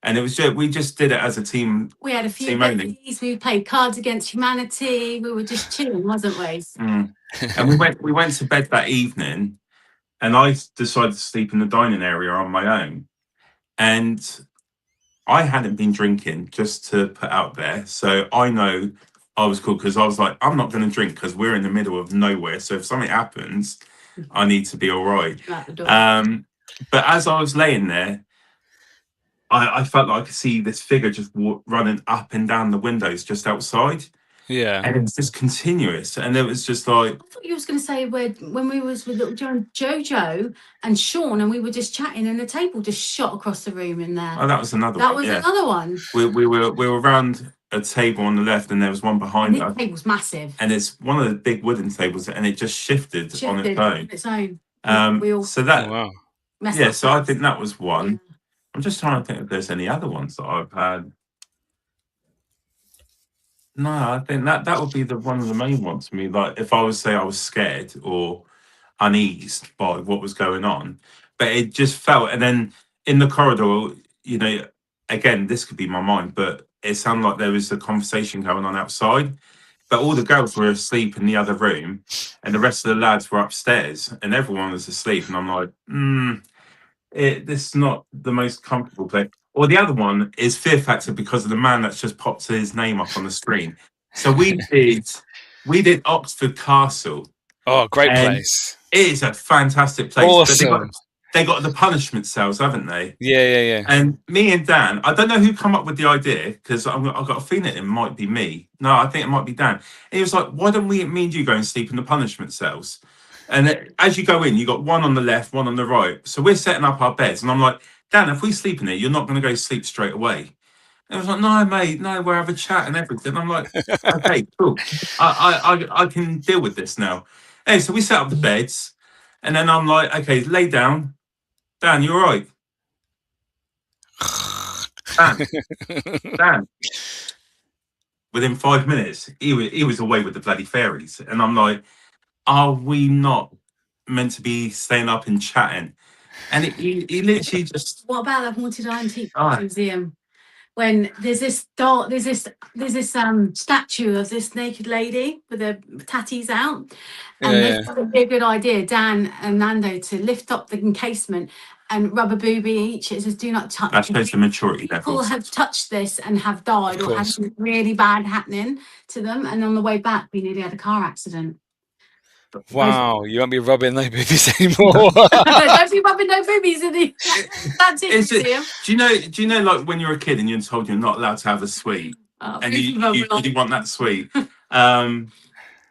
And it was we just did it as a team. We had a few days. We played Cards Against Humanity. We were just chilling, wasn't we? And we went to bed that evening, and I decided to sleep in the dining area on my own. And I hadn't been drinking, just to put out there. So I know I was cool because I was like, I'm not going to drink because we're in the middle of nowhere. So if something happens, I need to be all right. But as I was laying there, I felt like I could see this figure just running up and down the windows just outside. Yeah. And it was just continuous. And it was just like... I thought you was going to say when we was with little Jojo and Sean and we were just chatting and the table just shot across the room in there. Oh, that was another one. That was another one. We were around a table on the left and there was one behind us. The table's massive. And it's one of the big wooden tables and it just shifted on its own. So that... Oh, wow. Yeah, so I think that was one. Yeah. I'm just trying to think if there's any other ones that I've had. No, I think that would be one of the main ones for me. Like if I was say I was scared or uneased by what was going on, but it just felt. And then in the corridor, again, this could be my mind, but it sounded like there was a conversation going on outside. But all the girls were asleep in the other room, and the rest of the lads were upstairs, and everyone was asleep. And I'm like, this is not the most comfortable place. Or the other one is fear factor because of the man that's just popped his name up on the screen. So we did Oxford Castle. Oh, great place! It is a fantastic place. Awesome. But they got the punishment cells, haven't they? Yeah. And me and Dan, I don't know who come up with the idea because I've got a feeling it might be me. No, I think it might be Dan. And he was like, "Why don't me and you go and sleep in the punishment cells?" And as you go in, you got one on the left, one on the right. So we're setting up our beds, and I'm like, Dan, if we sleep in it, you're not going to go sleep straight away. And I was like, no, mate, no, we'll have a chat and everything. I'm like, okay, cool. I can deal with this now. Hey, so we set up the beds, and then I'm like, okay, lay down. Dan, you all right? Dan. Within 5 minutes, he was away with the bloody fairies. And I'm like, are we not meant to be staying up and chatting? And he literally just... What about that Haunted Antique Museum? When there's this statue of this naked lady with her tatties out. And it's probably a good idea, Dan and Nando, to lift up the encasement and rub a booby each. It says, do not touch. That shows the maturity level. People have touched this and have died or had something really bad happening to them. And on the way back, we nearly had a car accident. Wow, you won't be rubbing no boobies anymore. Don't be rubbing no boobies in the museum. Do you know, like when you're a kid and you're told you're not allowed to have a sweet, and you really want that sweet. But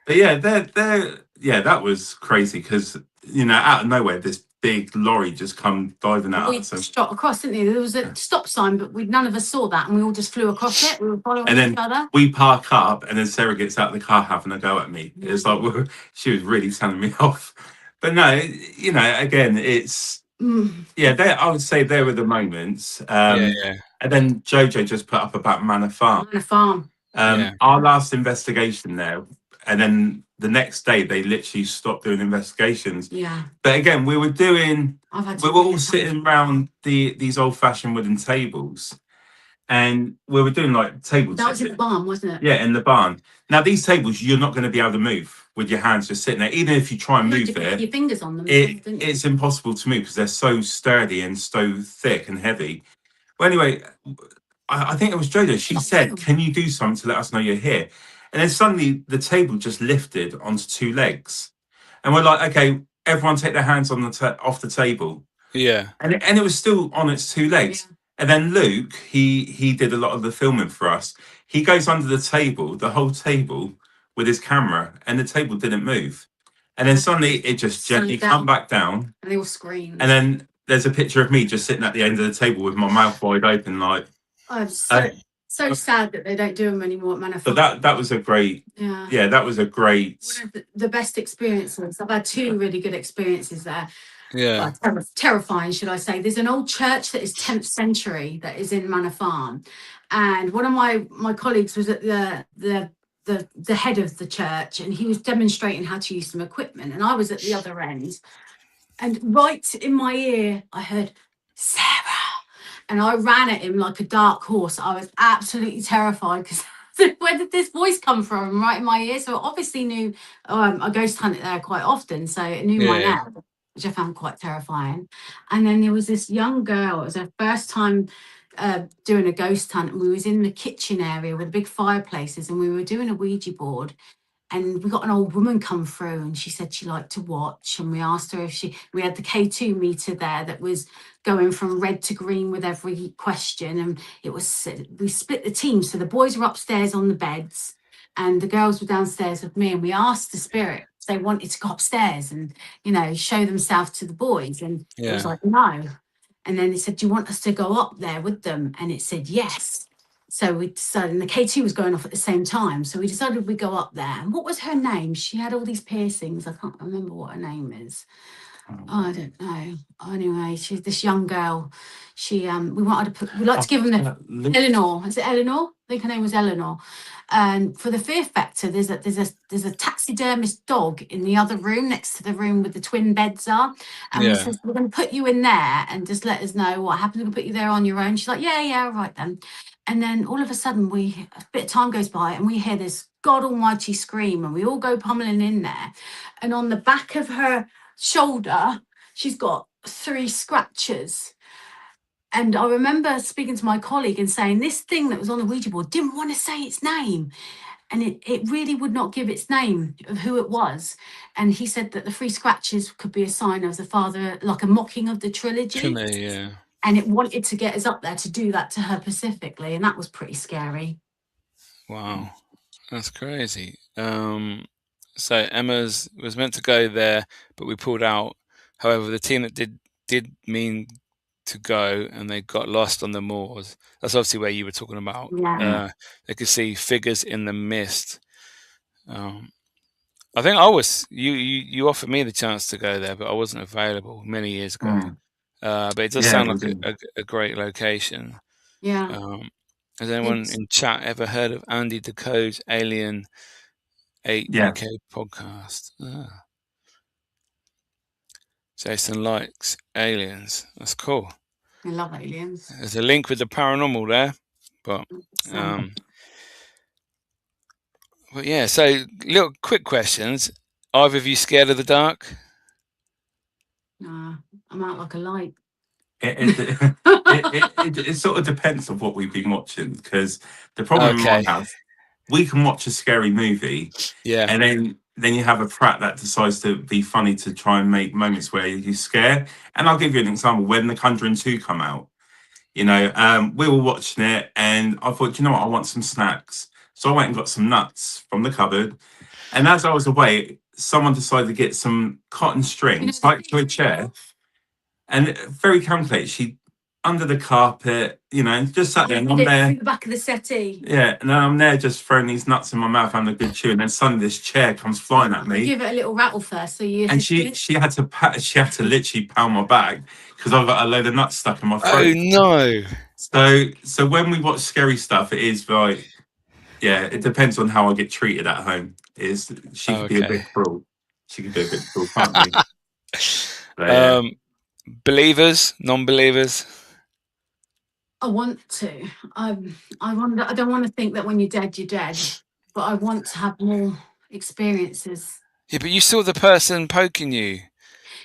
yeah, that was crazy because out of nowhere this big lorry just come diving at us. We shot across, didn't we? There was a stop sign, but none of us saw that, and we all just flew across it. We were following each other. We park up, and then Sarah gets out of the car having a go at me. It's like she was really telling me off. But no, again, it's I would say there were the moments. And then Jojo just put up about Manor Farm. Our last investigation there, and then the next day they literally stopped doing investigations. Yeah. But again, we were all sitting around these old-fashioned wooden tables, and we were doing like table That was in the barn, wasn't it? Yeah, in the barn. Now these tables, you're not going to be able to move with your hands just sitting there. Even if you try and move it, your fingers on them. It's impossible to move because they're so sturdy and so thick and heavy. Well, anyway, I think it was Jodo. She said, "Can you do something to let us know you're here?" And then suddenly the table just lifted onto two legs, and we're like, "Okay, everyone, take their hands on off the table." Yeah. And it was still on its two legs. Yeah. And then Luke, he did a lot of the filming for us. He goes under the table, the whole table, with his camera, and the table didn't move. And then suddenly it just gently come back down. And they all screamed. And then there's a picture of me just sitting at the end of the table with my mouth wide open, like. I'm so sad that they don't do them anymore at Manor Farm. But that was a great. Yeah, that was a great. One of the best experiences. I've had two really good experiences there. Yeah. Terrifying, should I say. There's an old church that is 10th century that is in Manor Farm, and one of my colleagues was at the head of the church, and he was demonstrating how to use some equipment, and I was at the other end, and right in my ear I heard Sarah, and I ran at him like a dark horse. I was absolutely terrified because where did this voice come from? Right in my ear. So I obviously knew I ghost hunt it there quite often, so it knew my name, which I found quite terrifying. And then there was this young girl. It was her first time doing a ghost hunt, and we was in the kitchen area with big fireplaces, and we were doing a Ouija board. And we got an old woman come through, and she said she liked to watch. And we asked her if we had the K2 meter there that was going from red to green with every question. And we split the team. So the boys were upstairs on the beds and the girls were downstairs with me. And we asked the spirit if they wanted to go upstairs and, show themselves to the boys. And it was like, no. And then they said, do you want us to go up there with them? And it said, yes. So we decided, and the K2 was going off at the same time. So we decided we'd go up there. And what was her name? She had all these piercings. I can't remember what her name is. I don't know. Anyway, she's this young girl. We like to give them Eleanor. Is it Eleanor? I think her name was Eleanor. And for the fear factor, there's a taxidermist dog in the other room next to the room where the twin beds are. And we said, we're going to put you in there and just let us know what happens. We'll put you there on your own. She's like, yeah, all right then. And then all of a sudden, a bit of time goes by and we hear this God almighty scream, and we all go pummeling in there. And on the back of her shoulder, she's got 3 scratches. And I remember speaking to my colleague and saying, this thing that was on the Ouija board didn't want to say its name. And it really would not give its name of who it was. And he said that the 3 scratches could be a sign of the father, like a mocking of the trilogy. Yeah. And it wanted to get us up there to do that to her specifically. And that was pretty scary. Wow. That's crazy. So Emma's was meant to go there, but we pulled out. However, the team that did mean to go, and they got lost on the moors. That's obviously where you were talking about. Yeah. They could see figures in the mist. I think you offered me the chance to go there, but I wasn't available many years ago. But it does sound like a great location. Yeah. Has anyone in chat ever heard of Andy Decode's Alien 8 UK podcast? Jason likes aliens. That's cool. I love aliens. There's a link with the paranormal there, but yeah. So, little quick questions. Either of you scared of the dark? Nah, I'm out like a light. It sort of depends on what we've been watching, because the problem I have, we can watch a scary movie, and then you have a prat that decides to be funny to try and make moments where you scare. And I'll give you an example. When The Conjuring 2 come out, we were watching it, and I thought, I want some snacks. So I went and got some nuts from the cupboard. And as I was away, someone decided to get some cotton string, tied to a chair, and very calculated. She under the carpet, just sat there, and I'm there. The back of the settee. Yeah, and I'm there just throwing these nuts in my mouth, having a good chew, and then suddenly this chair comes flying at me. Give it a little rattle first, so you. And she had to literally pound my back because I've got a load of nuts stuck in my throat. Oh no! So when we watch scary stuff, it is like, it depends on how I get treated at home. She could be a bit cruel. She could be a bit cruel, can't she? Believers, non-believers. I want to. I want. I don't want to think that when you're dead, you're dead. But I want to have more experiences. Yeah, but you saw the person poking you.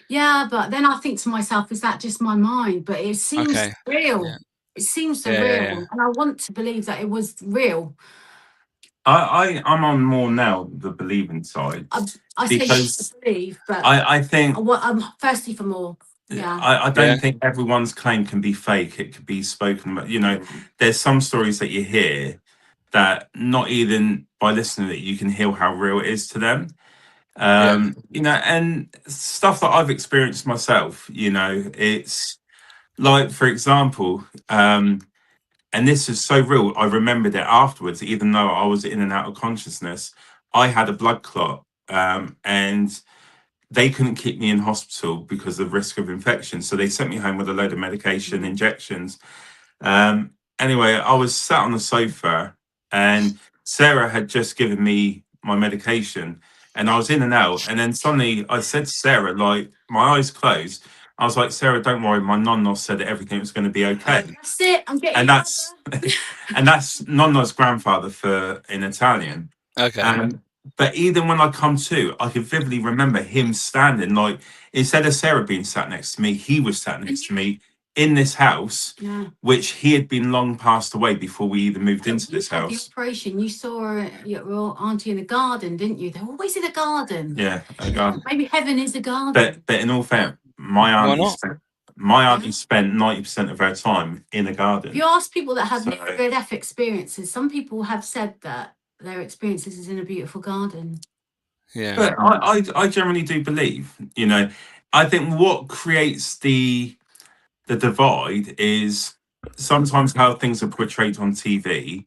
Yeah, but then I think to myself, is that just my mind? But it seems real. Yeah. It seems so Yeah, real, yeah. and I want to believe that it was real. I'm on more now the believing side I say because to believe, but I think I'm thirsty for more. Yeah. I don't think everyone's claim can be fake. It could be spoken about. You know, there's some stories that you hear that not even by listening to it, you can hear how real it is to them. You know, and stuff that I've experienced myself, you know, it's like, for example, and this is so real, I remembered it afterwards, even though I was in and out of consciousness. I had a blood clot, and they couldn't keep me in hospital because of risk of infection. So they sent me home with a load of medication, injections. Anyway, I was sat on the sofa and Sarah had just given me my medication and I was in and out. And then suddenly I said to Sarah, like, my eyes closed. I was like, Sarah, don't worry. My nonno said that everything was going to be okay. That's it. I'm getting. And that's and that's nonno's grandfather in Italian. Okay. But even when I come to, I can vividly remember him standing, like, instead of Sarah being sat next to me, he was sat next to me in this house, which he had been long passed away before we even moved into this house. The operation, you saw your auntie in the garden, didn't you? They're always in a garden. Yeah, a garden. Maybe heaven is a garden. But in all fairness, my auntie spent 90% of her time in a garden. If you ask people that have near-death experiences, some people have said that their experiences is in a beautiful garden. Yeah. But I generally do believe, you know, I think what creates the divide is sometimes how things are portrayed on TV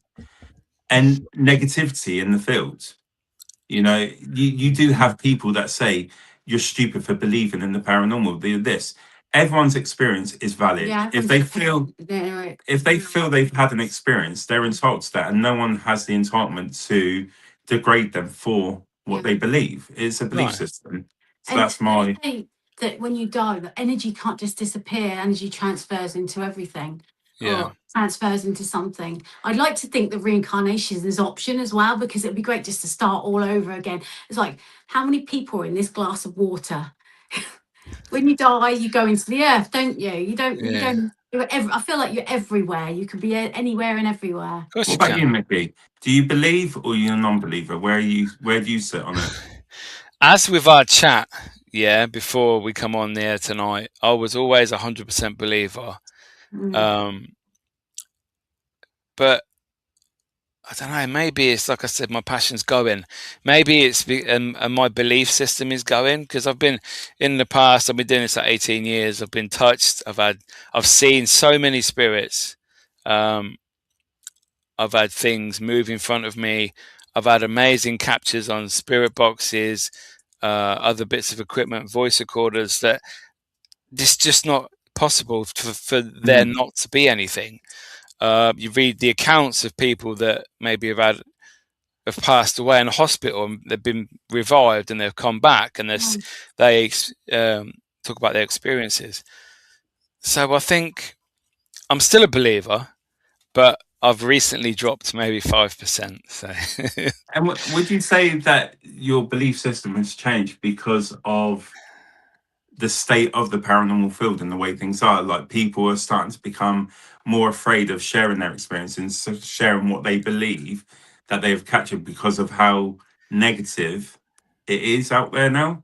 and negativity in the field. You know, you do have people that say you're stupid for believing in the paranormal. This everyone's experience is valid. Yeah, if they feel they've had an experience, they're entitled to that, and no one has the entitlement to degrade them for what they believe. It's a belief system. So and that's my. That when you die, the energy can't just disappear. Energy transfers into everything. Yeah. Or transfers into something. I'd like to think that reincarnation is an option as well, because it'd be great just to start all over again. It's like, how many people are in this glass of water? When you die, you go into the earth, don't you? You don't. I feel like you're everywhere. You could be anywhere and everywhere. What about you, Mickey? Do you believe or you're a non-believer? Where do you sit on it? As with our chat, before we come on there tonight, I was always 100% believer. But I don't know, maybe it's like I said, my passion's going. Maybe it's my belief system is going, because I've been in the past, I've been doing this for 18 years. I've been touched. I've seen so many spirits. I've had things move in front of me. I've had amazing captures on spirit boxes, other bits of equipment, voice recorders, that it's just not possible for there not to be anything. You read the accounts of people that maybe have passed away in a hospital and they've been revived and they've come back and they talk about their experiences. So I think I'm still a believer, but I've recently dropped maybe 5%. So. And would you say that your belief system has changed because of the state of the paranormal field and the way things are? Like, people are starting to become more afraid of sharing their experiences and sharing what they believe that they've captured because of how negative it is out there now?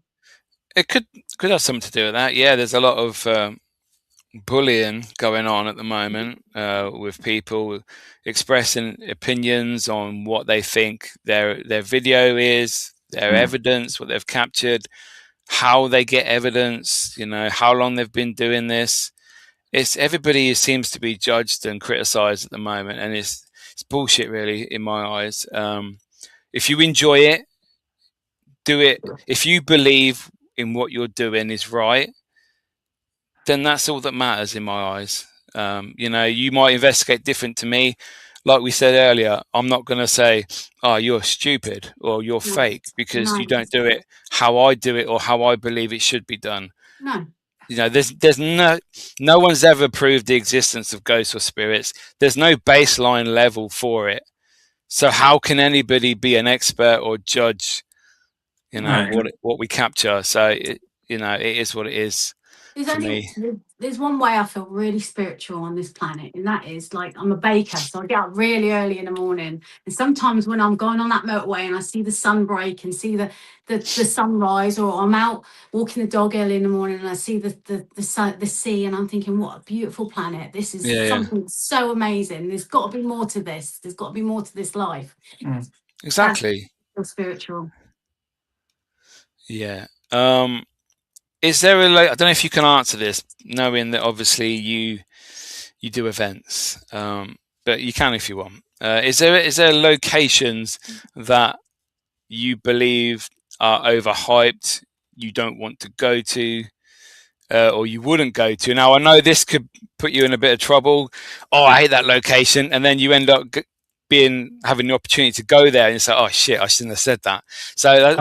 It could have something to do with that. Yeah, there's a lot of bullying going on at the moment, with people expressing opinions on what they think their video is, their evidence, what they've captured, how they get evidence, you know, how long they've been doing this. It's everybody seems to be judged and criticized at the moment, and it's bullshit, really, in my eyes. If you enjoy it, do it. If you believe in what you're doing is right, then that's all that matters in my eyes. You know, you might investigate different to me. Like we said earlier, I'm not going to say, oh, you're stupid or you're fake because you don't do it how I do it or how I believe it should be done. No. there's no one's ever proved the existence of ghosts or spirits. There's no baseline level for it. So how can anybody be an expert or judge, what we capture? So it is what it is. There's one way I feel really spiritual on this planet, and that is like I'm a baker, so I get up really early in the morning, and sometimes when I'm going on that motorway and I see the sun break and see the sunrise, or I'm out walking the dog early in the morning and I see the sea, and I'm thinking, what a beautiful planet. This is something so amazing. There's got to be more to this. There's got to be more to this life. Exactly. That's spiritual. Yeah. Is there I don't know if you can answer this, knowing that obviously you do events, but you can if you want. Is there locations that you believe are overhyped, you don't want to go to, or you wouldn't go to? Now, I know this could put you in a bit of trouble. Oh, I hate that location, and then you end up having the opportunity to go there and say, "Oh shit, I shouldn't have said that." So I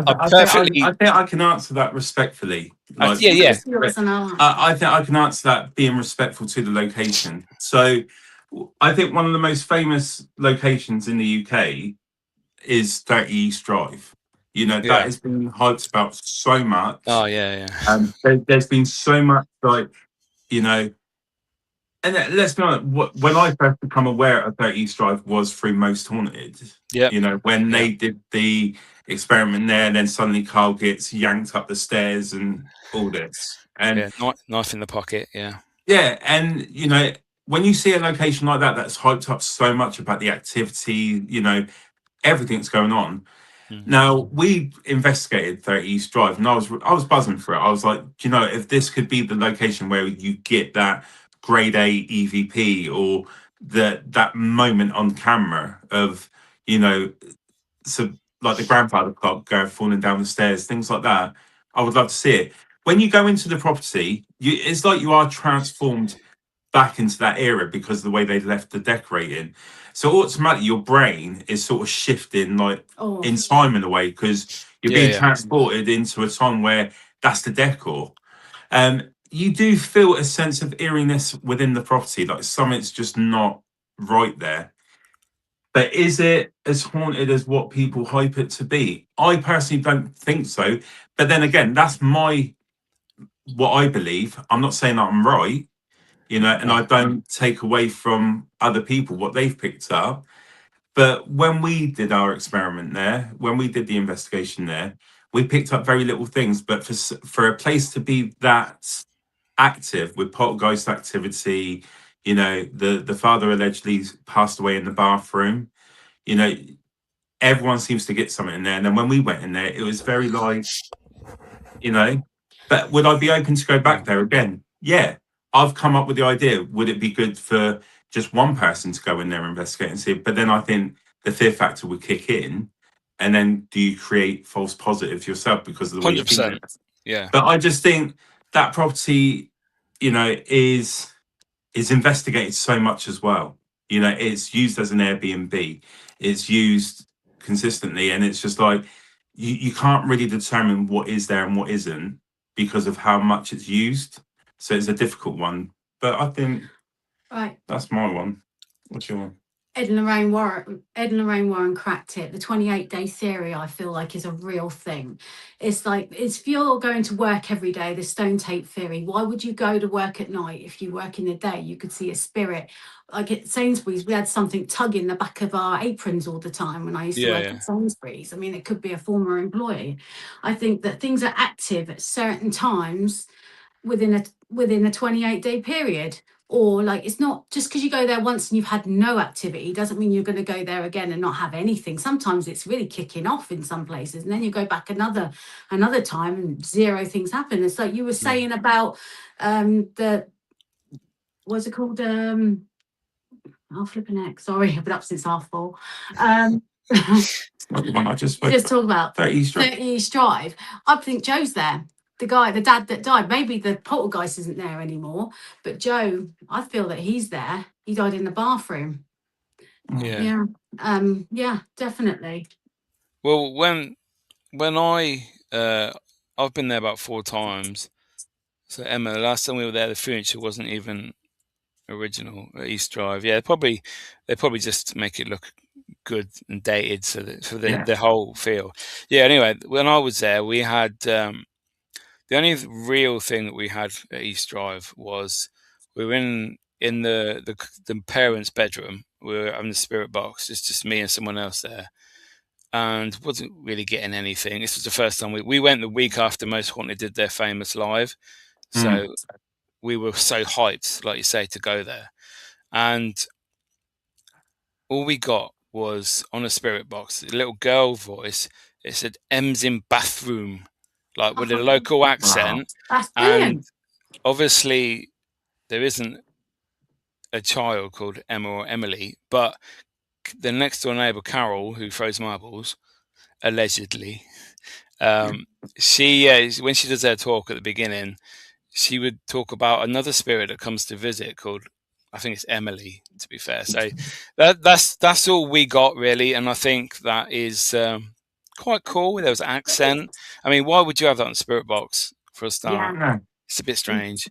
think I can answer that respectfully. Yeah. I think I can answer that being respectful to the location. So, I think one of the most famous locations in the UK is 30 East Drive. That has been hyped about so much. Oh yeah. There's been so much and let's be honest, when I first become aware of 30 East Drive was through Most Haunted. Yeah. When they did the experiment there, and then suddenly Carl gets yanked up the stairs and all this. And knife in the pocket, yeah. Yeah, and when you see a location like that that's hyped up so much about the activity, everything's going on. Now, we investigated 30 East Drive, and I was buzzing for it. I was like, if this could be the location where you get that grade A EVP, or that moment on camera of, so like the grandfather clock falling down the stairs, things like that, I would love to see it. When you go into the property, it's like you are transformed back into that era because of the way they left the decorating. So automatically your brain is sort of shifting in time in a way, because you're being transported into a time where that's the decor. You do feel a sense of eeriness within the property, like something's just not right there. But is it as haunted as what people hype it to be? I personally don't think so. But then again, that's what I believe. I'm not saying that I'm right, and I don't take away from other people what they've picked up. But when we did our experiment there, when we did the investigation there, we picked up very little things. But for a place to be that active with poltergeist activity, the father allegedly passed away in the bathroom, everyone seems to get something in there. And then when we went in there, it was very but would I be open to go back there again? Yeah. I've come up with the idea. Would it be good for just one person to go in there and investigate and see? But then I think the fear factor would kick in, and then do you create false positives yourself because of the way you think? Yeah. But I just think that property, is investigated so much as well. It's used as an Airbnb. It's used consistently, and it's just like you can't really determine what is there and what isn't because of how much it's used. So it's a difficult one. But I think that's my one. What's your one? Ed and Lorraine Warren cracked it. The 28-day theory, I feel like, is a real thing. It's like, if you're going to work every day, the stone tape theory, why would you go to work at night if you work in the day? You could see a spirit. Like at Sainsbury's, we had something tugging the back of our aprons all the time when I used to work at Sainsbury's. I mean, it could be a former employee. I think that things are active at certain times within a 28-day period. Or like, it's not just because you go there once and you've had no activity doesn't mean you're going to go there again and not have anything. Sometimes it's really kicking off in some places, and then you go back another time and zero things happen. It's like you were saying about what's it called? Flipping heck. Sorry, I've been up since 4:30. Not the one I just talk about 30 East Drive. I think Joe's there. The dad that died. Maybe the poltergeist isn't there anymore, but Joe, I feel that he's there. He died in the bathroom. Yeah, definitely. Well, when I've been there about 4 times, So Emma, the last time we were there, the furniture wasn't even original at East Drive. Yeah, they probably just make it look good and dated, so that for the whole feel. Yeah. Anyway, when I was there, we had the only real thing that we had at East Drive was we were in the parents' bedroom. We were having the spirit box. It's just me and someone else there, and wasn't really getting anything. This was the first time we went the week after Most Haunted did their famous live, so we were so hyped, like you say, to go there, and all we got was on a spirit box, a little girl voice. It said "M's in bathroom," like with a local accent. That's brilliant. And obviously, there isn't a child called Emma or Emily, but the next door neighbour, Carol, who throws marbles, allegedly, she when she does her talk at the beginning, she would talk about another spirit that comes to visit called, I think it's Emily, to be fair. So that's all we got really, and I think that is quite cool. There was accent. I mean, why would you have that on Spirit Box for a start? Yeah. It's a bit strange,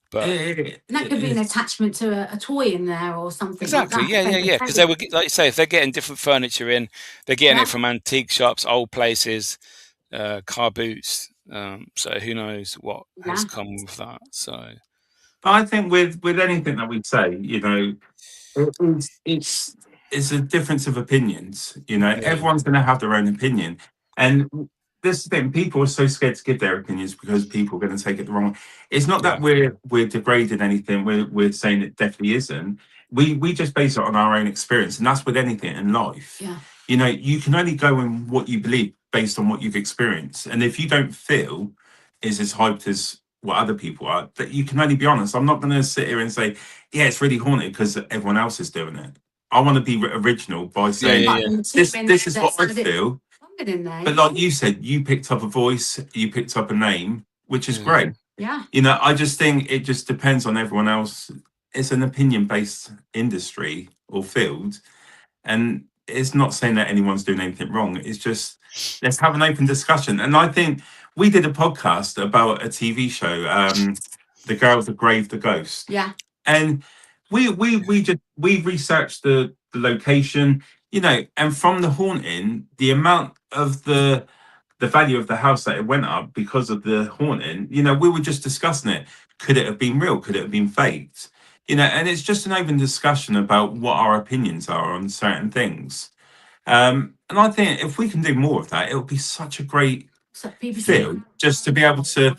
but that could be an attachment to a toy in there or something. Exactly. Like that. Yeah. Because they would, like you say, if they're getting different furniture in, they're getting it from antique shops, old places, car boots. So who knows what has come with that. So, but I think with anything that we say, you know, it's a difference of opinions. You know, everyone's going to have their own opinion, and this is the thing: people are so scared to give their opinions because people are going to take it the wrong way. It's not that we're degrading anything. We're saying it definitely isn't. We just base it on our own experience, and that's with anything in life. Yeah. You know, you can only go in what you believe based on what you've experienced, and if you don't feel is as hyped as what other people are, that you can only be honest. I'm not going to sit here and say, yeah, it's really haunted because everyone else is doing it. I want to be original by saying this is what I feel. But like you said, you picked up a voice, you picked up a name, which is great. Yeah. You know, I just think it just depends on everyone else. It's an opinion-based industry or field, and it's not saying that anyone's doing anything wrong. It's just let's have an open discussion. And I think we did a podcast about a TV show, The Girls That Grave the Ghost. Yeah. And we researched the location, you know, and from the haunting, the amount of the value of the house that it went up because of the haunting, you know, we were just discussing it. Could it have been real? Could it have been faked? You know, and it's just an open discussion about what our opinions are on certain things. And I think if we can do more of that, it'll be such a great feel just to be able to.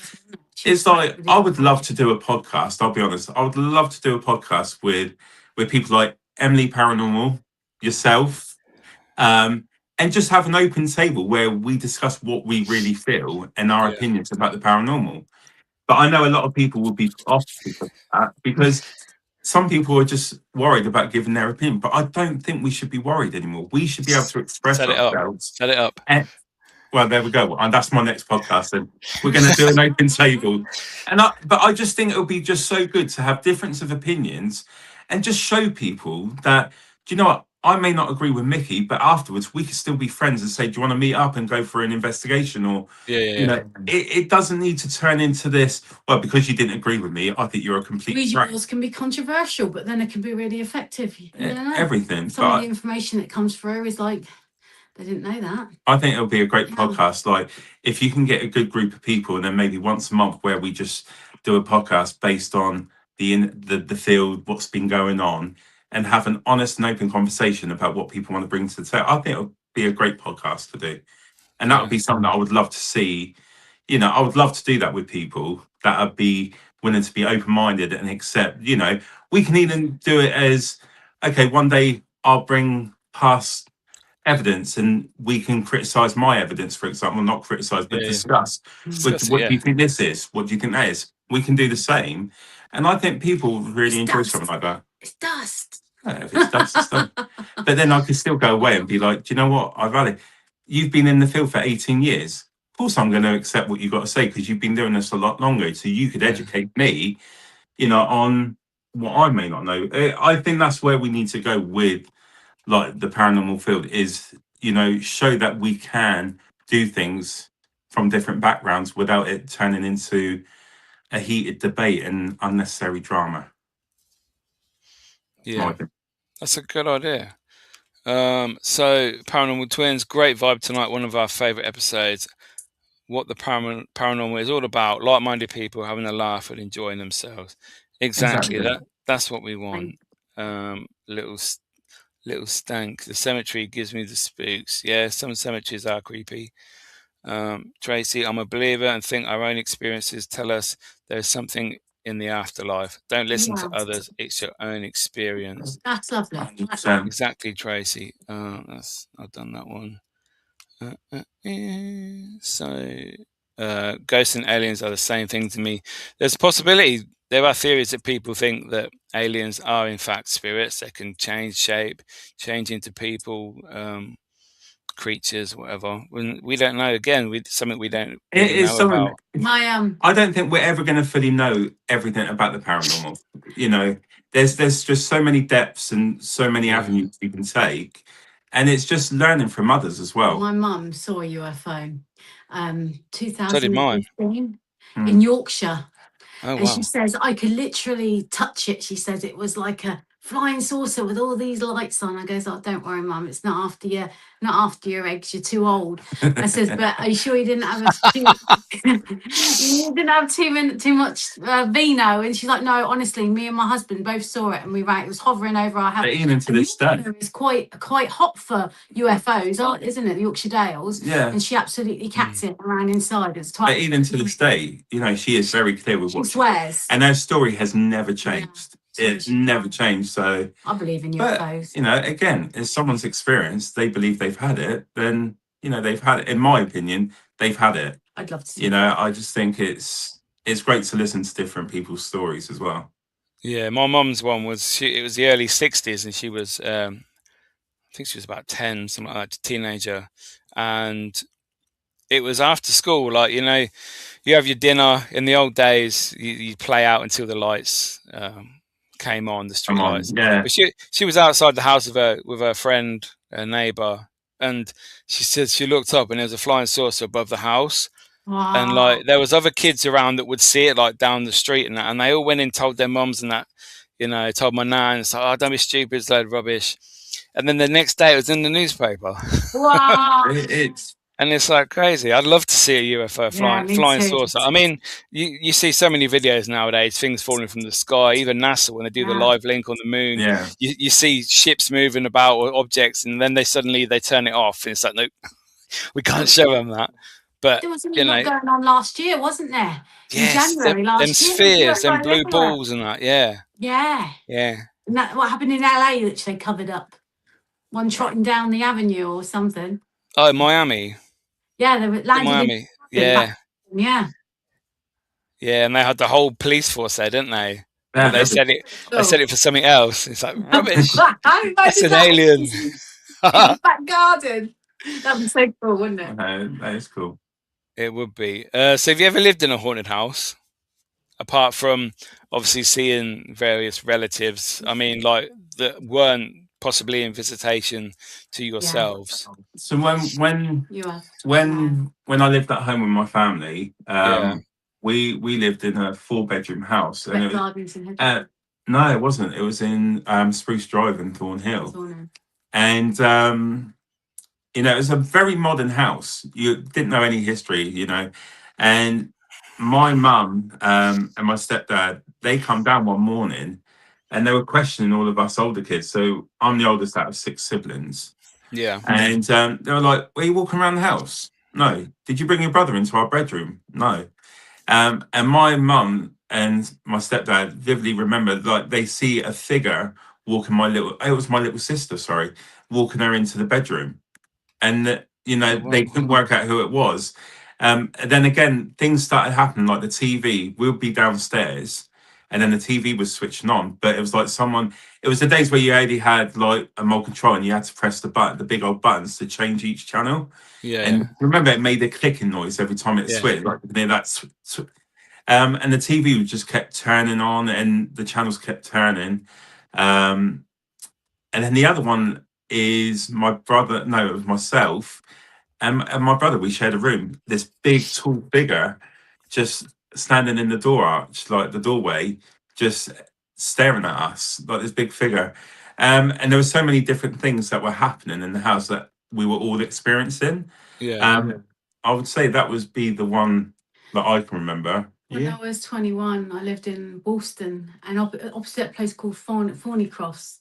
It's like I would love to do a podcast. I'll be honest. I would love to do a podcast with people like Emily Paranormal, yourself, and just have an open table where we discuss what we really feel and our opinions about the paranormal. But I know a lot of people will be off because some people are just worried about giving their opinion. But I don't think we should be worried anymore. We should be able to express ourselves. Set it up. Well, there we go. And that's my next podcast. And we're going to do an open table. But I just think it'll be just so good to have difference of opinions and just show people that, do you know what? I may not agree with Mickey, but afterwards we could still be friends and say, do you want to meet up and go for an investigation? Or, you know, it doesn't need to turn into this, well, because you didn't agree with me, I think you're a complete visuals can be controversial, but then it can be really effective. You know? Everything. Some of the information that comes through is like, they didn't know that. I think it'll be a great podcast. Like, if you can get a good group of people, and then maybe once a month where we just do a podcast based on the field, what's been going on, and have an honest and open conversation about what people want to bring to the table. I think it'll be a great podcast to do, and that would be something that I would love to see. You know, I would love to do that with people that would be willing to be open-minded and accept. You know, we can even do it as, okay, one day I'll bring past evidence and we can criticize my evidence, for example, not criticize but discuss what do you think this is, what do you think that is. We can do the same, and I think people really enjoy something like that. It's dust. Yeah, if it's dust, it's dust. But then I could still go away and be like, do you know what, I've had it. You've been in the field for 18 years, of course I'm going to accept what you've got to say because you've been doing this a lot longer, so you could educate me, you know, on what I may not know. I think that's where we need to go with like the paranormal field, is, you know, show that we can do things from different backgrounds without it turning into a heated debate and unnecessary drama. Yeah, that's a good idea. So Paranormal Twins, great vibe tonight. One of our favourite episodes. What the paranormal is all about: like-minded people having a laugh and enjoying themselves. Exactly. That's what we want. Little stank. The cemetery gives me the spooks. Yeah, some cemeteries are creepy. Tracy, I'm a believer and think our own experiences tell us there's something in the afterlife. Don't listen to others. It's your own experience. That's lovely. 100%. Exactly, Tracy. I've done that one. Ghosts and aliens are the same thing to me. There's a possibility. There are theories that people think that aliens are in fact spirits. They can change shape, change into people, creatures, whatever. We don't know. Again, something we don't really know about. I don't think we're ever going to fully know everything about the paranormal. You know, there's just so many depths and so many avenues you can take, and it's just learning from others as well. My mum saw a UFO, 2015 So did mine. in Yorkshire. Oh, and she says I could literally touch it. She says it was like a flying saucer with all these lights on. I goes, oh, don't worry, Mum, it's not after your eggs. You're too old. I says, but are you sure you didn't have too much vino? And she's like, no, honestly, me and my husband both saw it, and it was hovering over our house. Even to this day, it's quite hot for UFOs, isn't it? The Yorkshire Dales. Yeah. And she absolutely cats it around inside. But even to this day, you know, she is very clear with what she swears. And her story has never changed. It's never changed. So I believe in UFOs. But, you know, again, if someone's experience, they believe they've had it, then, you know, they've had it. In my opinion, they've had it. I'd love to see You know, I just think it's great to listen to different people's stories as well. Yeah, my mum's one was it was the early 60s, and she was I think she was about 10, something like that, teenager, and it was after school. Like, you know, you have your dinner. In the old days, you play out until the lights came on, the street lights. Yeah. But she was outside the house with her friend, her neighbour, and she said she looked up and there was a flying saucer above the house. Wow. And like there was other kids around that would see it like down the street and that, and they all went in and told their mums and that, you know, told my nan, it's like, oh, don't be stupid, it's a load of rubbish. And then the next day it was in the newspaper. Wow. And it's like crazy. I'd love to see a UFO flying saucer. I mean, you see so many videos nowadays, things falling from the sky. Even NASA, when they do the live link on the moon, you see ships moving about or objects, and then they turn it off. And it's like, no, we can't show them that. But there was something going on last year, wasn't there? Yes, in January last year. Them spheres, them blue balls and that, yeah. And that what happened in LA, which they covered up. One trotting down the avenue or something. Oh, Miami. Yeah, they were landing Miami. Yeah. Yeah, and they had the whole police force there, didn't they? But they said it. They said it for something else. It's like rubbish. That's an alien. In the back garden. That would be so cool, wouldn't it? That is cool. It would be. So, have you ever lived in a haunted house? Apart from obviously seeing various relatives, I mean, like that weren't possibly in visitation to yourselves. So when I lived at home with my family, we lived in a 4-bedroom house, and no, it wasn't. It was in Spruce Drive in Thornhill, and you know, it was a very modern house. You didn't know any history, you know, and my mum and my stepdad, they come down one morning. And they were questioning all of us older kids. So I'm the oldest out of 6 siblings. Yeah. And they were like, were you walking around the house? No. Did you bring your brother into our bedroom? No. And my mum and my stepdad vividly remember, like, they see a figure walking it was my little sister, walking her into the bedroom. And, you know, they couldn't work out who it was. And then again, things started happening, like the TV, we'll be downstairs. And then the TV was switching on, but it was like it was the days where you only had like a remote control and you had to press the big old buttons to change each channel. Yeah. And remember, it made a clicking noise every time it switched, like near that. And the TV just kept turning on and the channels kept turning. And then the other one is it was myself and my brother, we shared a room. This big, tall figure just standing in the door arch, like the doorway, just staring at us like this big figure. And there were so many different things that were happening in the house that we were all experiencing. Yeah. I would say that was be the one that I can remember. When I was 21, I lived in Boston, and opposite a place called Thornycross,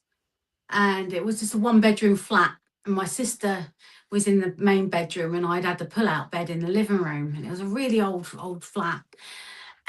and it was just a 1-bedroom flat. And my sister was in the main bedroom, and I'd had the pull-out bed in the living room, and it was a really old flat.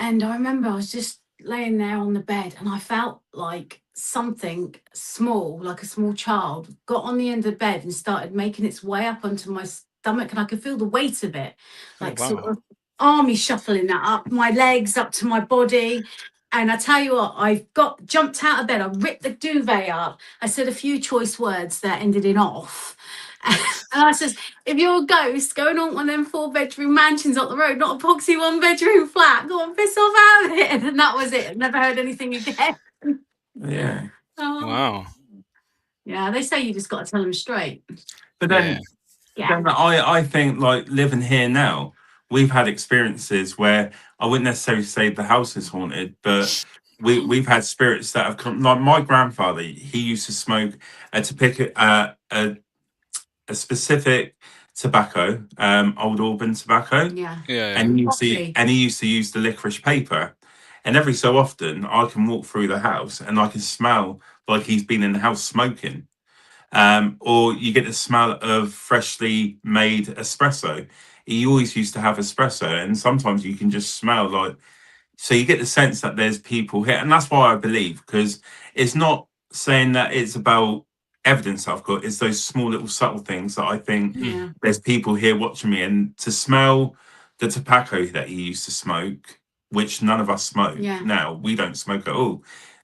And I remember I was just laying there on the bed, and I felt like something small, like a small child, got on the end of the bed and started making its way up onto my stomach, and I could feel the weight of it, like sort of army shuffling that up my legs, up to my body. And I tell you what, I jumped out of bed, I ripped the duvet up, I said a few choice words that ended in off. And I says, if you're a ghost, go and haunt one of them 4-bedroom mansions up the road, not a poxy 1-bedroom flat. Go on, piss off out of it. And that was it. Never heard anything again. Yeah. Wow. Yeah, they say you just got to tell them straight. But then, I think, like, living here now, we've had experiences where I wouldn't necessarily say the house is haunted, but we've had spirits that have come. Like my grandfather, he used to smoke to pick a specific tobacco, Old Auburn tobacco. Yeah. And he used to use the licorice paper. And every so often, I can walk through the house and I can smell like he's been in the house smoking. Or you get the smell of freshly made espresso. He always used to have espresso, and sometimes you can just smell like. So you get the sense that there's people here, and that's why I believe, because it's not saying that it's about evidence I've got. It's those small little subtle things that I think there's people here watching me, and to smell the tobacco that he used to smoke, which none of us smoke now. We don't smoke at all.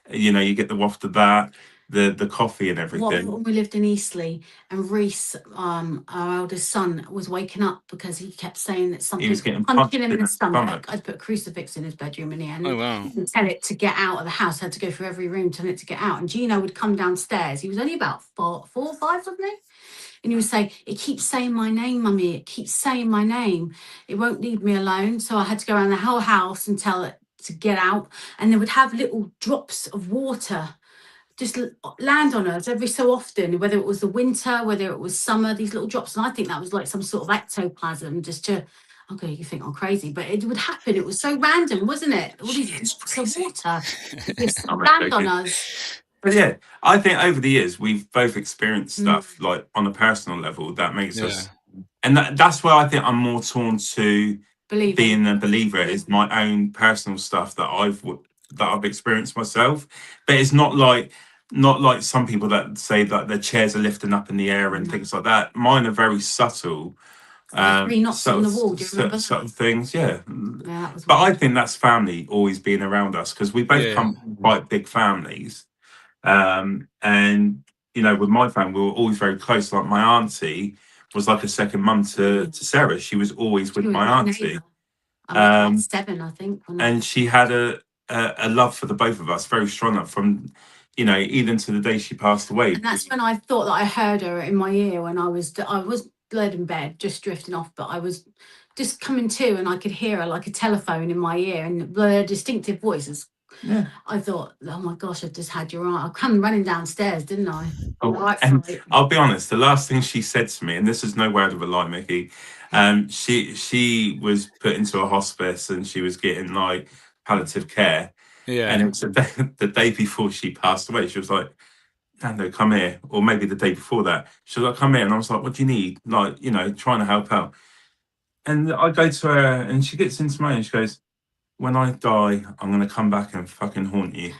You know, you get the waft of that. The coffee and everything. When we lived in Eastleigh, and Reese, our eldest son, was waking up because he kept saying that something was punching him in the stomach. I'd put a crucifix in his bedroom in the end. Oh, wow. And tell it to get out of the house. Had to go through every room, tell it to get out. And Gino would come downstairs. He was only about 4 or 5, something. And he would say, it keeps saying my name, Mummy. It keeps saying my name. It won't leave me alone. So I had to go around the whole house and tell it to get out. And they would have little drops of water just land on us every so often, whether it was the winter, whether it was summer, these little drops. And I think that was like some sort of ectoplasm, just to, okay, you think I'm crazy, but it would happen. It was so random, wasn't it? All these drops of water just land on us. But yeah, I think over the years, we've both experienced stuff like on a personal level that makes us, and that's where I think I'm more torn to being a believer is my own personal stuff that I've experienced myself. But it's not like some people that say that their chairs are lifting up in the air and things like that. Mine are very subtle. 3 knots on the wall. Do you remember subtle things? Yeah. But I think that's family always being around us, because we both come from quite big families. And you know, with my family, we were always very close. Like my auntie was like a second mum to Sarah. She was always with my auntie. 7, I think. And she had a love for the both of us, very strong, from, you know, even to the day she passed away. And that's when I thought that I heard her in my ear when I was laid in bed, just drifting off, but I was just coming to, and I could hear her like a telephone in my ear, and the distinctive voices. Yeah. I thought, oh my gosh, I've just had your eye. I come running downstairs, didn't I? And I'll be honest, the last thing she said to me, and this is no word of a lie, Mickey, she was put into a hospice and she was getting like palliative care. Yeah. And it was the day before she passed away. She was like, Nando, come here. Or maybe the day before that. She was like, come here. And I was like, what do you need? Like, you know, trying to help out. And I go to her and she gets into me and she goes, when I die, I'm going to come back and fucking haunt you.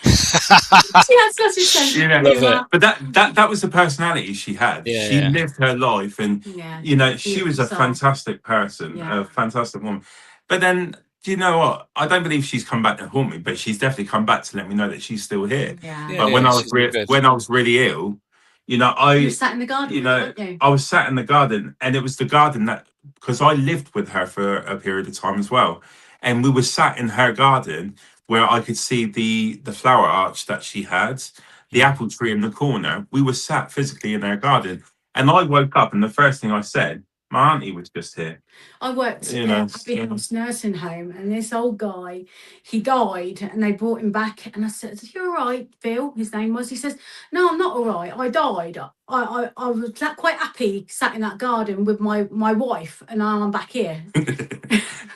She had such a sense of humour. But that was the personality she had. Yeah, she lived her life, and you know, she was a fantastic person, a fantastic woman. But then, do you know what? I don't believe she's come back to haunt me, but she's definitely come back to let me know that she's still here. But when I was really ill, you know, you sat in the garden, you know, I was sat in the garden, and it was the garden that, because I lived with her for a period of time as well, and we were sat in her garden where I could see the flower arch that she had, the apple tree in the corner. We were sat physically in her garden, and I woke up, and the first thing I said, my auntie was just here. I worked You at know, Abbey House nursing home, and this old guy, he died, and they brought him back. And I said, "You're all right, Phil?" His name was. He says, "No, I'm not all right. I died. I was quite happy, sat in that garden with my wife, and now I'm back here."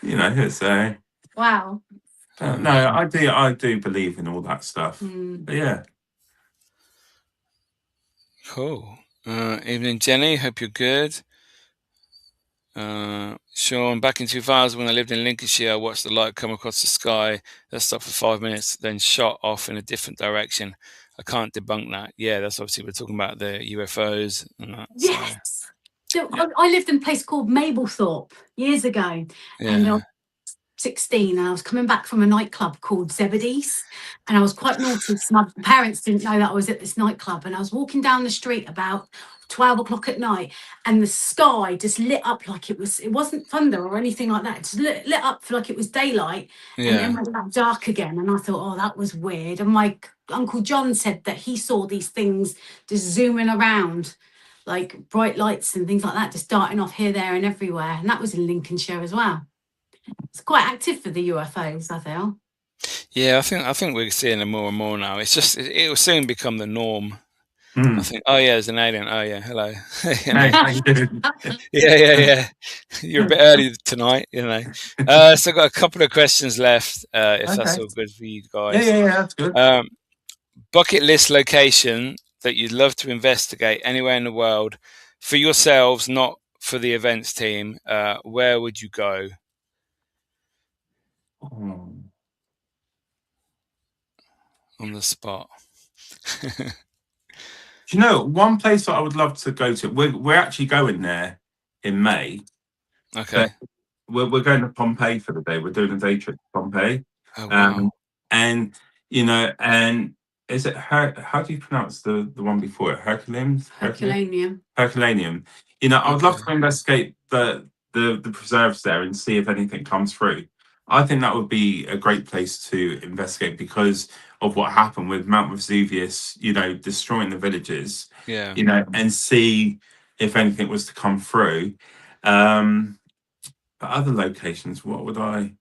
You know, it's Wow. no, I do believe in all that stuff. But yeah. Cool. Evening, Jenny. Hope you're good. Sean, back in 2000 when I lived in Lincolnshire, I watched the light come across the sky. That stopped for 5 minutes, then shot off in a different direction. I can't debunk that. Yeah, that's obviously we're talking about the UFOs and that. Yes. So I lived in a place called Mablethorpe years ago, and I was 16, and I was coming back from a nightclub called Zebedee's, and I was quite naughty. So my parents didn't know that I was at this nightclub, and I was walking down the street about 12 o'clock at night, and the sky just lit up like it wasn't thunder or anything like that. It just lit up like it was daylight, and then went back dark again. And I thought, oh, that was weird. And my Uncle John said that he saw these things just zooming around, like bright lights and things like that, just darting off here, there, and everywhere. And that was in Lincolnshire as well. It's quite active for the UFOs, I feel. Yeah, I think we're seeing them more and more now. It's just it will soon become the norm. I think, oh yeah, there's an alien. Oh yeah, hello. Yeah. You're a bit early tonight, you know. So I've got a couple of questions left, if that's all good for you guys. Yeah, that's good. Bucket list location that you'd love to investigate anywhere in the world for yourselves, not for the events team. Where would you go? On the spot. Do you know one place that I would love to go to? We're actually going there in May. Okay. We're going to Pompeii for the day. We're doing a day trip to Pompeii. Oh, wow. And you know, and is it how do you pronounce the one before it? Herculaneum. You know, I would love to investigate the preserves there and see if anything comes through. I think that would be a great place to investigate because of what happened with Mount Vesuvius, you know, destroying the villages. Yeah. You know, and see if anything was to come through. But other locations, what would I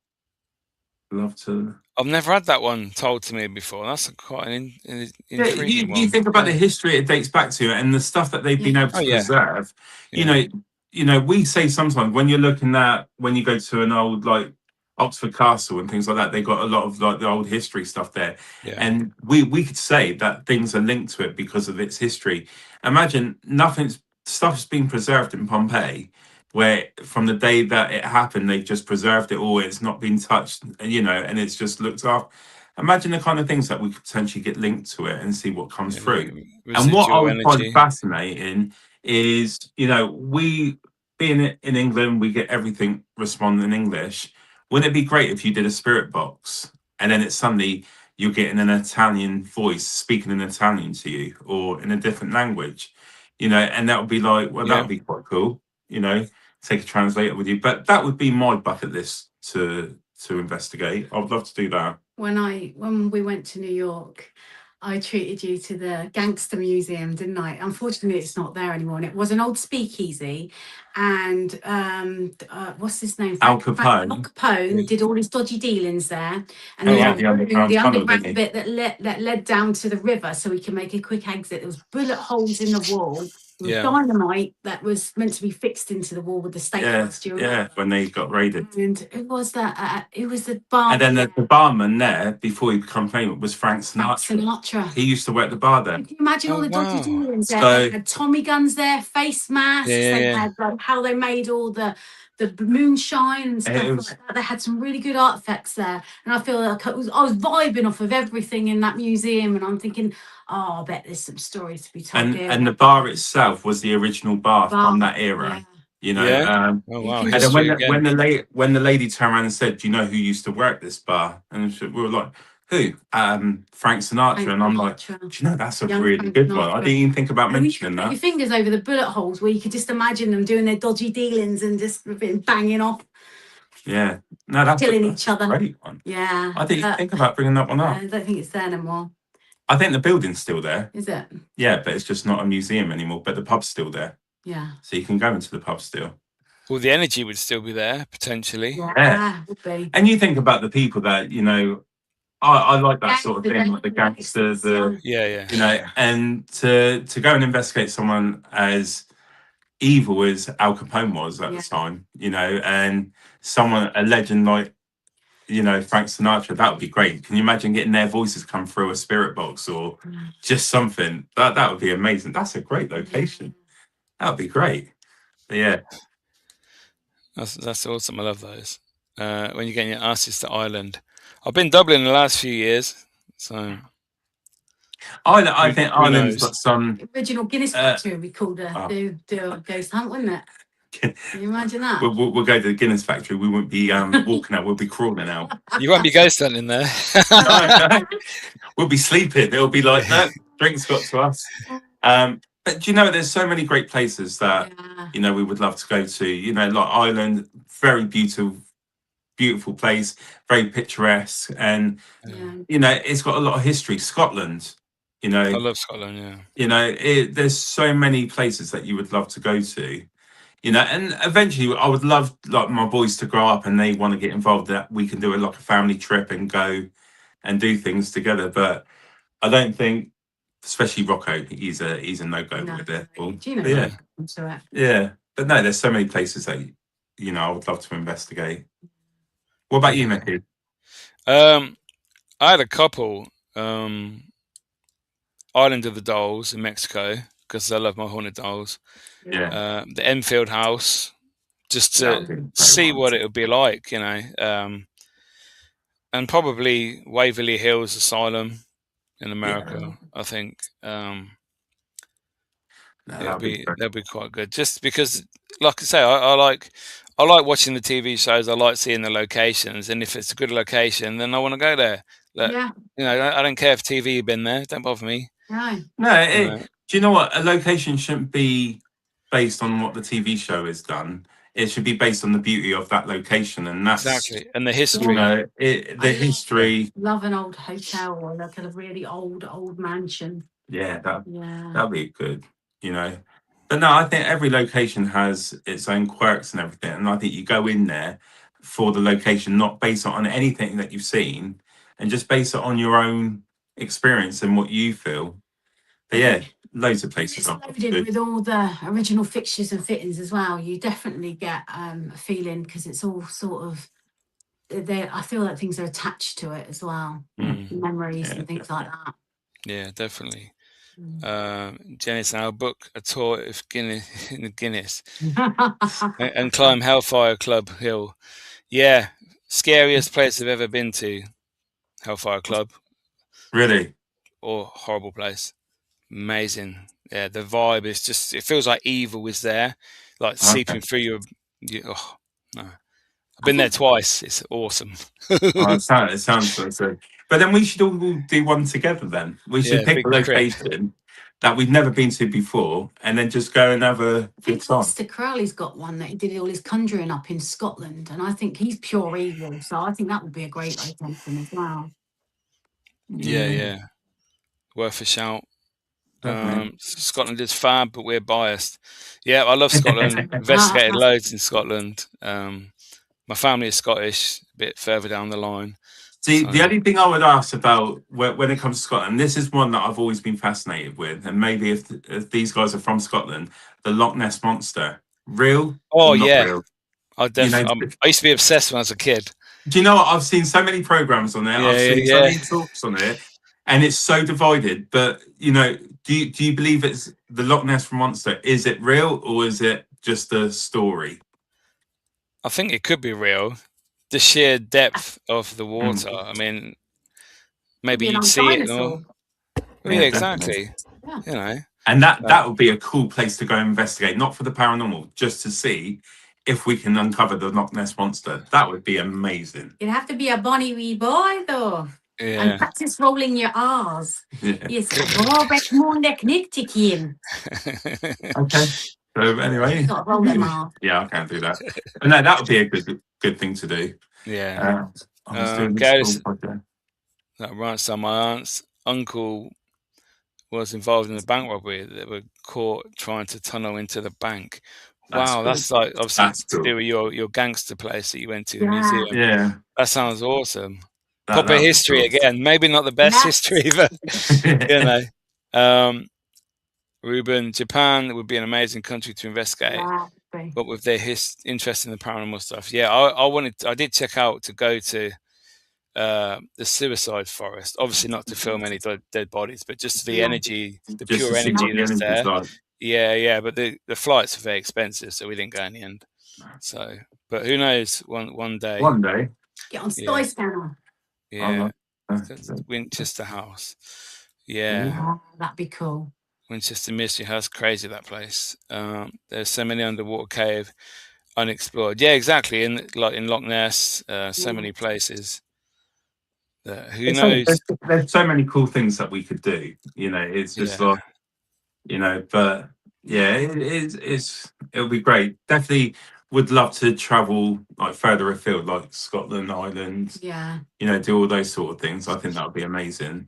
love to? I've never had that one told to me before. That's quite an intriguing one. You think about the history it dates back to and the stuff that they've been able to preserve. Yeah. You know, we say sometimes when you're looking at when you go to an old like Oxford Castle and things like that, they got a lot of like the old history stuff there. Yeah. And we could say that things are linked to it because of its history. Imagine stuff's been preserved in Pompeii, where from the day that it happened, they've just preserved it all. It's not been touched, you know, and it's just looked after. Imagine the kind of things that we could potentially get linked to it and see what comes through. And what I would find fascinating is, you know, we being in England, we get everything responding in English. Wouldn't it be great if you did a spirit box and then it's suddenly you're getting an Italian voice speaking in Italian to you or in a different language, you know, and that would be like, well, that would be quite cool, you know, take a translator with you. But that would be my bucket list to investigate. I would love to do that. When we went to New York, I treated you to the Gangster Museum, didn't I? Unfortunately, it's not there anymore. And it was an old speakeasy. And what's his name? Al Capone. Al Capone did all his dodgy dealings there. And the underground bit that led down to the river so we could make a quick exit. There was bullet holes in the wall. With dynamite that was meant to be fixed into the wall with the stake. When they got raided. And it was the barman. And then the barman there, before he became famous, was Frank Sinatra. He used to work the bar there. Can you imagine all the dodgy dealings there? They had Tommy guns there, face masks. They had how they made all the moonshine and stuff like that. They had some really good artifacts there, and I feel like I was vibing off of everything in that museum, and I'm thinking, oh, I bet there's some stories to be told here. And the bar itself was the original bar from that era. You know, oh wow! And then when the lady turned around and said, "Do you know who used to work this bar?" And we were like, "Who?" Frank Sinatra. And I'm like, "Do you know that's a really good one?" I didn't even think about mentioning that. Your fingers over the bullet holes where you could just imagine them doing their dodgy dealings and just banging off. Yeah, no, that's killing each other. Great one. Yeah, I didn't think about bringing that one up. I don't think it's there anymore. I think the building's still there. Is it? Yeah, but it's just not a museum anymore. But the pub's still there. Yeah. So you can go into the pub still. Well, the energy would still be there potentially. Yeah, would be. And you think about the people that, you know, I like that sort of thing, like the gangsters, Yeah. and to go and investigate someone as evil as Al Capone was at the time, you know, and a legend like, you know, Frank Sinatra, that would be great. Can you imagine getting their voices come through a spirit box or just something? That would be amazing. That's a great location. That would be great. But yeah. That's awesome. I love those. When you're getting your asses to Ireland. I've been Dublin the last few years, so I think Ireland's got some original Guinness factory would be called do a ghost hunt, wouldn't it? Can you imagine that? We'll go to the Guinness factory. We won't be walking out. We'll be crawling out. You won't be ghost hunting there. No. We'll be sleeping. It'll be like that. Drinks got to us. But do you know, there's so many great places that you know we would love to go to. You know, like Ireland, very beautiful place, very picturesque, and you know, it's got a lot of history. Scotland, you know, I love Scotland. Yeah, you know, there's so many places that you would love to go to. You know, and eventually I would love like my boys to grow up and they want to get involved, that we can do like a family trip and go and do things together. But I don't think, especially Rocco, he's a no-go with it. Do you know? Yeah. But no, there's so many places that, you know, I would love to investigate. What about you, Mickey? I had a couple. Island of the Dolls in Mexico, because I love my haunted dolls. Yeah. The Enfield House, just to see what it would be like, you know. And probably Waverly Hills Asylum in America, I think. That'll be quite good. Just because, like I say, I like watching the TV shows. I like seeing the locations, and if it's a good location, then I want to go there. You know, I don't care if TV you've been there. Don't bother me. No. Do you know what? A location shouldn't be based on what the TV show has done. It should be based on the beauty of that location, and that's exactly, and the history. You know, the history. Love an old hotel or like a really old mansion. Yeah, that'd be good. You know, but no, I think every location has its own quirks and everything, and I think you go in there for the location, not base it on anything that you've seen, and just base it on your own experience and what you feel. But yeah, loads of places. It's loaded with all the original fixtures and fittings as well. You definitely get a feeling, because it's all sort of there. I feel like things are attached to it as well, memories and things like that. Yeah, definitely. Janice, I'll book a tour of Guinness and climb Hellfire Club Hill. Yeah, scariest place I've ever been to. Hellfire Club. Really? Or horrible place. Amazing. Yeah, the vibe is just, it feels like evil is there, like seeping through your oh no. I've been there twice. It's awesome. It sounds so good. But then we should all do one together then. We should pick a location that we've never been to before and then just go and have a good time. Mr. Crowley's got one that he did all his conjuring up in Scotland, and I think he's pure evil, so I think that would be a great location as well. Yeah. Worth a shout. Scotland is fab, but we're biased. Yeah, I love Scotland. Investigated loads in Scotland. My family is Scottish, a bit further down the line. See, the only thing I would ask about when it comes to Scotland, this is one that I've always been fascinated with, and maybe if these guys are from Scotland, the Loch Ness Monster, real? Oh yeah, real? I used to be obsessed when I was a kid. Do you know what? I've seen so many programs on there. I've seen so many talks on it, and it's so divided. But you know, do you believe it's the Loch Ness Monster? Is it real or is it just a story? I think it could be real. The sheer depth of the water. I mean, maybe you'd see it. Yeah, exactly. Yeah. You know, and that would be a cool place to go and investigate, not for the paranormal, just to see if we can uncover the Loch Ness Monster. That would be amazing. You'd have to be a bonny wee boy, though. Yeah. And practice rolling your R's. Yes, Robert Mondek. Okay. So anyway, yeah, I can't do that. But no, that would be a good thing to do. Yeah. Right. So my aunt's uncle was involved in a bank robbery. They were caught trying to tunnel into the bank. Wow, that's like obviously That's to do cool. with your gangster place that you went to, the Yeah. museum. Yeah. That sounds awesome. That Proper was history cool. again. Maybe not the best Yes. history, but you know. Ruben, Japan would be an amazing country to investigate, Yeah. but with their interest in the paranormal stuff. Yeah, I did check out to go to the suicide forest. Obviously, not to film any dead bodies, but just the energy, the Just pure to see energy what the that's energy's there. like. Yeah. But the flights are very expensive, so we didn't go in the end. So, but who knows? One day. One day. Get on Skyscanner. Yeah. Yeah. Winchester House. Yeah. That'd be cool. Winchester Mystery House, crazy that place. There's so many underwater cave unexplored. Yeah, exactly. In Loch Ness, so many places. Who knows? There's so many cool things that we could do. You know, it's just like, you know, but yeah, it'll be great. Definitely would love to travel like further afield, like Scotland, Ireland. Yeah. You know, do all those sort of things. I think that would be amazing.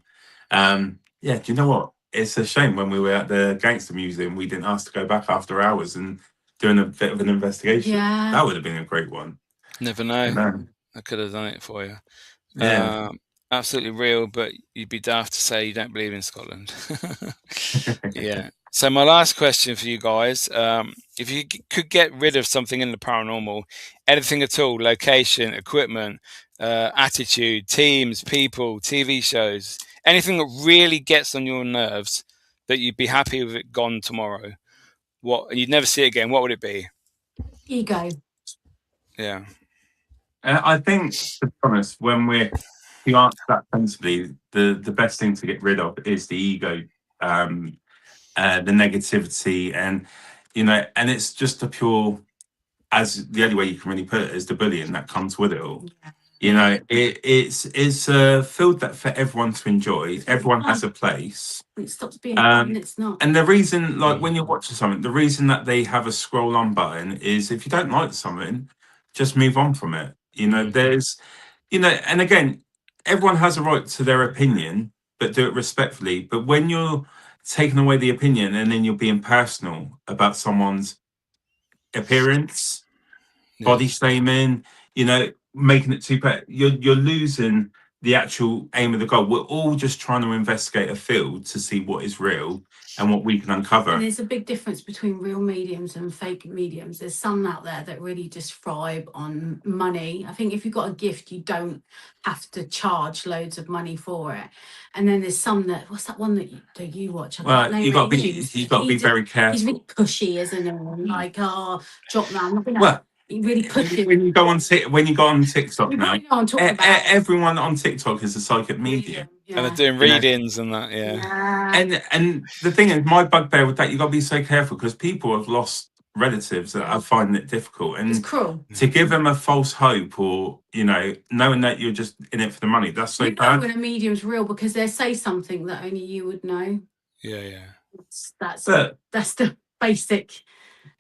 Yeah, do you know what? It's a shame when we were at the Gangster Museum, we didn't ask to go back after hours and doing a bit of an investigation. Yeah. That would have been a great one. Never know. I could have done it for you. Yeah. Absolutely real, but you'd be daft to say you don't believe in Scotland. Yeah. So my last question for you guys, if you could get rid of something in the paranormal, anything at all, location, equipment, attitude, teams, people, TV shows, anything that really gets on your nerves that you'd be happy with it gone tomorrow, you'd never see it again, what would it be? Ego. Yeah. I think, to be honest, when you answer that sensibly, the best thing to get rid of is the ego, the negativity, and you know, and it's just a pure, as the only way you can really put it is the bullying that comes with it all. You know, it's a field that for everyone to enjoy. Everyone has a place. It stops being fun, it's not. And the reason, like when you're watching something, the reason that they have a scroll on button is if you don't like something, just move on from it. You know, there's, you know, and again, everyone has a right to their opinion, but do it respectfully. But when you're taking away the opinion and then you're being personal about someone's appearance, body shaming, you know, making it too bad, you're losing the actual aim of the goal. We're all just trying to investigate a field to see what is real and what we can uncover. And there's a big difference between real mediums and fake mediums. There's some out there that really just thrive on money. I think if you've got a gift, you don't have to charge loads of money for it. And then there's some that, what's that one that you watch? Well, you've got to be very careful. He's really pushy, isn't he? Like, oh, drop that. Well, really pushy. When you go on TikTok now, everyone on TikTok is a psychic medium. And they're doing readings and that, And the thing is, my bugbear with that, you got to be so careful because people have lost relatives that are finding it difficult, and it's cruel to give them a false hope, or you know, knowing that you're just in it for the money. That's so bad. When a medium's real because they say something that only you would know. Yeah. That's the basic.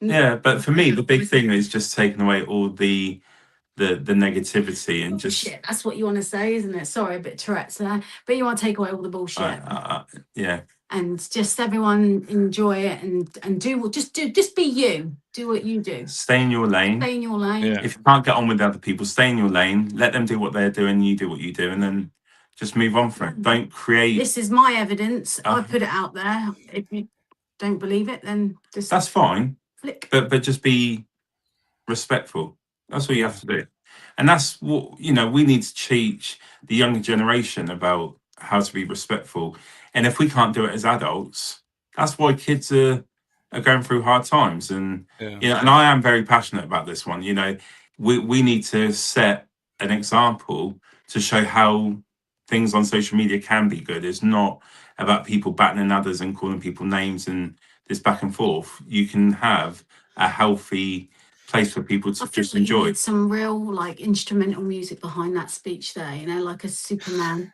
Yeah, but for me, the big thing is just taking away all the negativity and just bullshit. That's what you want to say, isn't it? Sorry, a bit Tourette's there, but you want to take away all the bullshit. Yeah. And just everyone enjoy it and just be you. Do what you do. Stay in your lane. Stay in your lane. Yeah. If you can't get on with other people, stay in your lane. Let them do what they're doing. You do what you do, and then just move on from it. Don't create. This is my evidence. I put it out there. If you don't believe it, then just that's fine. Flick. But just be respectful. That's what you have to do, and that's what we need to teach the younger generation about how to be respectful. And if we can't do it as adults, that's why kids are going through hard times. And and I am very passionate about this one. You know, we need to set an example to show how things on social media can be good. It's not about people battling others and calling people names and this back and forth. You can have a healthy place for people to just enjoy. You need some real instrumental music behind that speech there, like a Superman,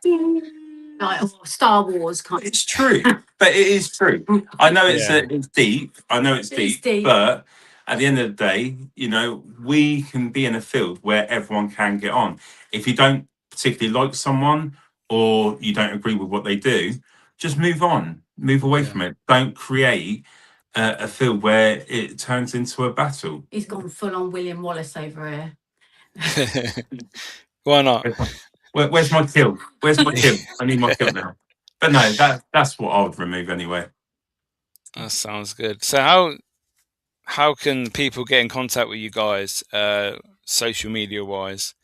like Star Wars kind. It's true, but it is true. I know it's deep. I know it's deep, but at the end of the day, we can be in a field where everyone can get on. If you don't particularly like someone or you don't agree with what they do, just move on, move away from it. Don't create a field where it turns into a battle. He's gone full on William Wallace over here. Why not? Where's my kill? Where's my kill? I need my kill now. But no, that's what I would remove anyway. That sounds good. So how can people get in contact with you guys, social media wise?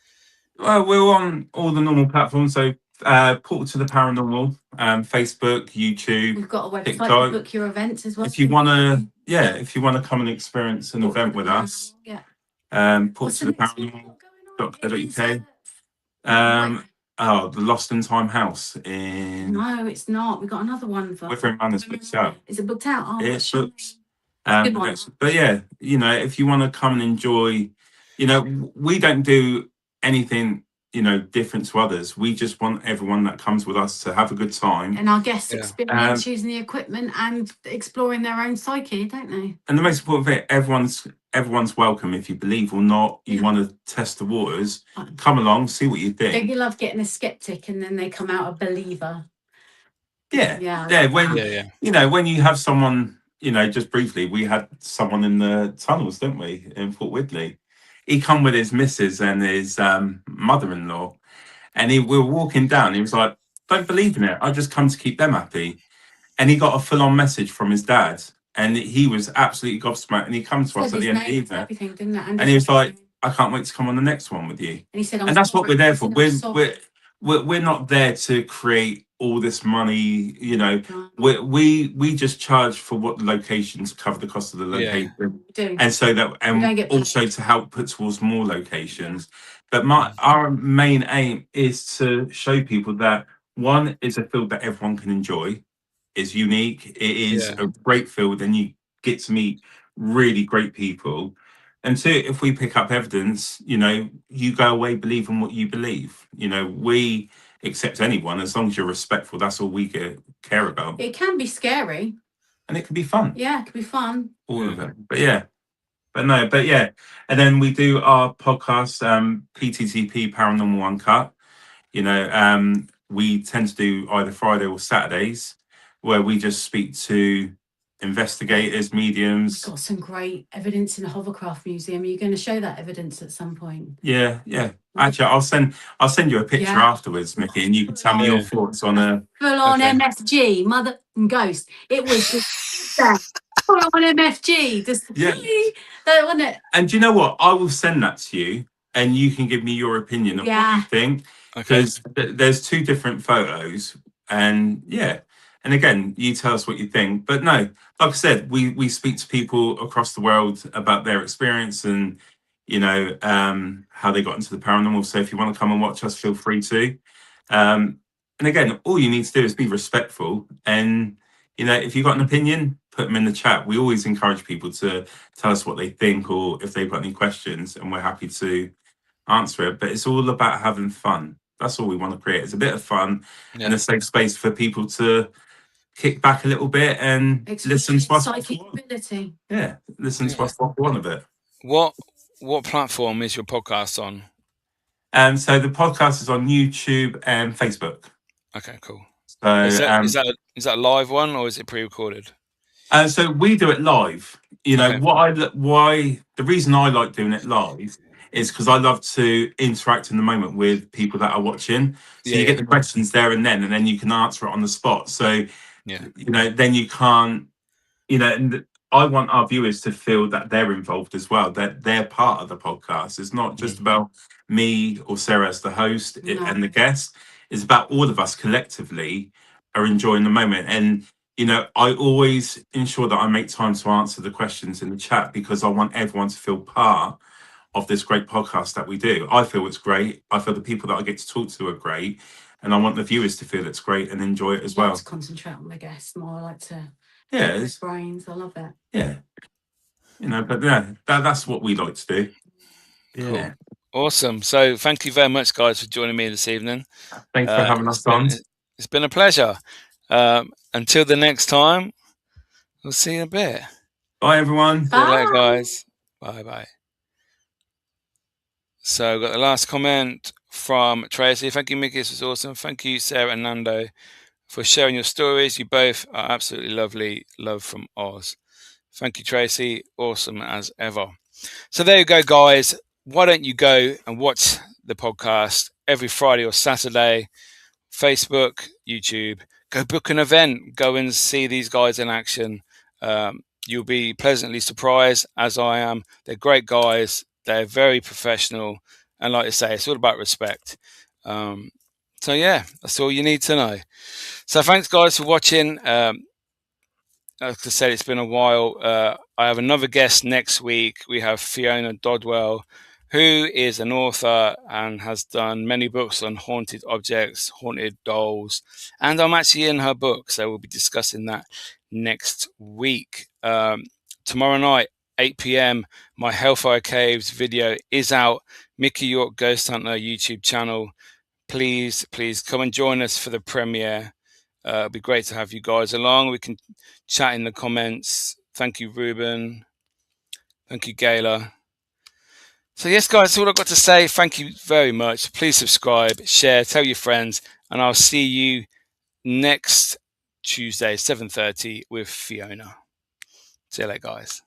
Well, we're on all the normal platforms. So Portal to the Paranormal, Facebook, YouTube. We've got a website TikTok. to book your events as well. If you want to come and experience an event with us, Portal to the Paranormal.co.uk. The Lost in Time house in. No, it's not. We've got another one. Withering Manor's booked out. Is it booked out? Oh, it's booked. Good one. But yeah, if you want to come and enjoy, we don't do anything, different to others. We just want everyone that comes with us to have a good time. And our guests experience using the equipment and exploring their own psyche, don't they? And the most important thing, everyone's welcome. If you believe or not, you want to test the waters, come along, see what you think. Don't you love getting a skeptic and then they come out a believer? Yeah. When you have someone, just briefly, we had someone in the tunnels, didn't we, in Fort Whitley? He come with his missus and his mother-in-law, and we were walking down. He was like, "Don't believe in it. I just come to keep them happy." And he got a full-on message from his dad, and he was absolutely gobsmacked. And he comes to us at the end of the evening, and he was like, "I can't wait to come on the next one with you." And he said, "And that's what we're there for. We're not there to create all this money, we just charge for what the location to cover the cost of the location, and so that, and also to help put towards more locations. But our main aim is to show people that one is a field that everyone can enjoy. It's unique. It is a great field, and you get to meet really great people. And two, if we pick up evidence, you go away believing what you believe. We accept anyone as long as you're respectful. That's all we care about. It can be scary. And it can be fun. Yeah, it can be fun. All of it. But yeah. And then we do our podcast, PTTP Paranormal Uncut. We tend to do either Friday or Saturdays, where we just speak to investigators, mediums. We've got some great evidence in the Hovercraft Museum. Are you going to show that evidence at some point? Yeah. Actually, I'll send you a picture afterwards, Mickey, and you can tell me your thoughts on a full-on MFG, mother and ghost. It was full-on MFG. That wasn't it. And do you know what? I will send that to you, and you can give me your opinion of what you think. Because there's two different photos, and and again, you tell us what you think. But no, like I said, we speak to people across the world about their experience and how they got into the paranormal. So if you want to come and watch us, feel free to. And again, all you need to do is be respectful. And if you've got an opinion, put them in the chat. We always encourage people to tell us what they think or if they've got any questions, and we're happy to answer it. But it's all about having fun. That's all we want to create. It's a bit of fun and a safe space for people to kick back a little bit and listen to us. Psychic ability. Yeah, listen to us what one of it. What platform is your podcast on? So the podcast is on YouTube and Facebook. Okay, cool. So is that a live one or is it pre-recorded? So we do it live. Why the reason I like doing it live is because I love to interact in the moment with people that are watching. So you get the questions there and then you can answer it on the spot. So then you can't, and I want our viewers to feel that they're involved as well, that they're part of the podcast. It's not just about me or Sarah as the host and the guest. It's about all of us collectively are enjoying the moment. And, I always ensure that I make time to answer the questions in the chat because I want everyone to feel part of this great podcast that we do. I feel it's great. I feel the people that I get to talk to are great. And I want the viewers to feel it's great and enjoy it as well. To concentrate on the guests more. I like to it's brains. I love it. Yeah. But that's what we like to do. Yeah. Cool. Awesome. So thank you very much, guys, for joining me this evening. Thanks for having us on. It's been a pleasure. Until the next time, we'll see you in a bit. Bye, everyone. See you later, guys. Bye. So I've got the last comment from Tracy. Thank you, Mickey. This was awesome. Thank you, Sarah and Nando, for sharing your stories. You both are absolutely lovely. Love from Oz. Thank you, Tracy. Awesome as ever. So there you go, guys. Why don't you go and watch the podcast every Friday or Saturday? Facebook, YouTube. Go book an event. Go and see these guys in action. You'll be pleasantly surprised, as I am. They're great guys. They're very professional. And like I say, it's all about respect. So yeah, that's all you need to know. So thanks, guys, for watching. Like I said, it's been a while. I have another guest next week. We have Fiona Dodwell, who is an author and has done many books on haunted objects, haunted dolls, and I'm actually in her book, so we'll be discussing that next week. Tomorrow night, 8 p.m, my Hellfire Caves video is out. Mickey York Ghost Hunter YouTube channel. Please come and join us for the premiere. It'd be great to have you guys along. We can chat in the comments. Thank you, Ruben. Thank you, Gayla. So yes, guys, that's all I've got to say. Thank you very much. Please subscribe, share, tell your friends, and I'll see you next Tuesday, 7:30 with Fiona. See you later, guys.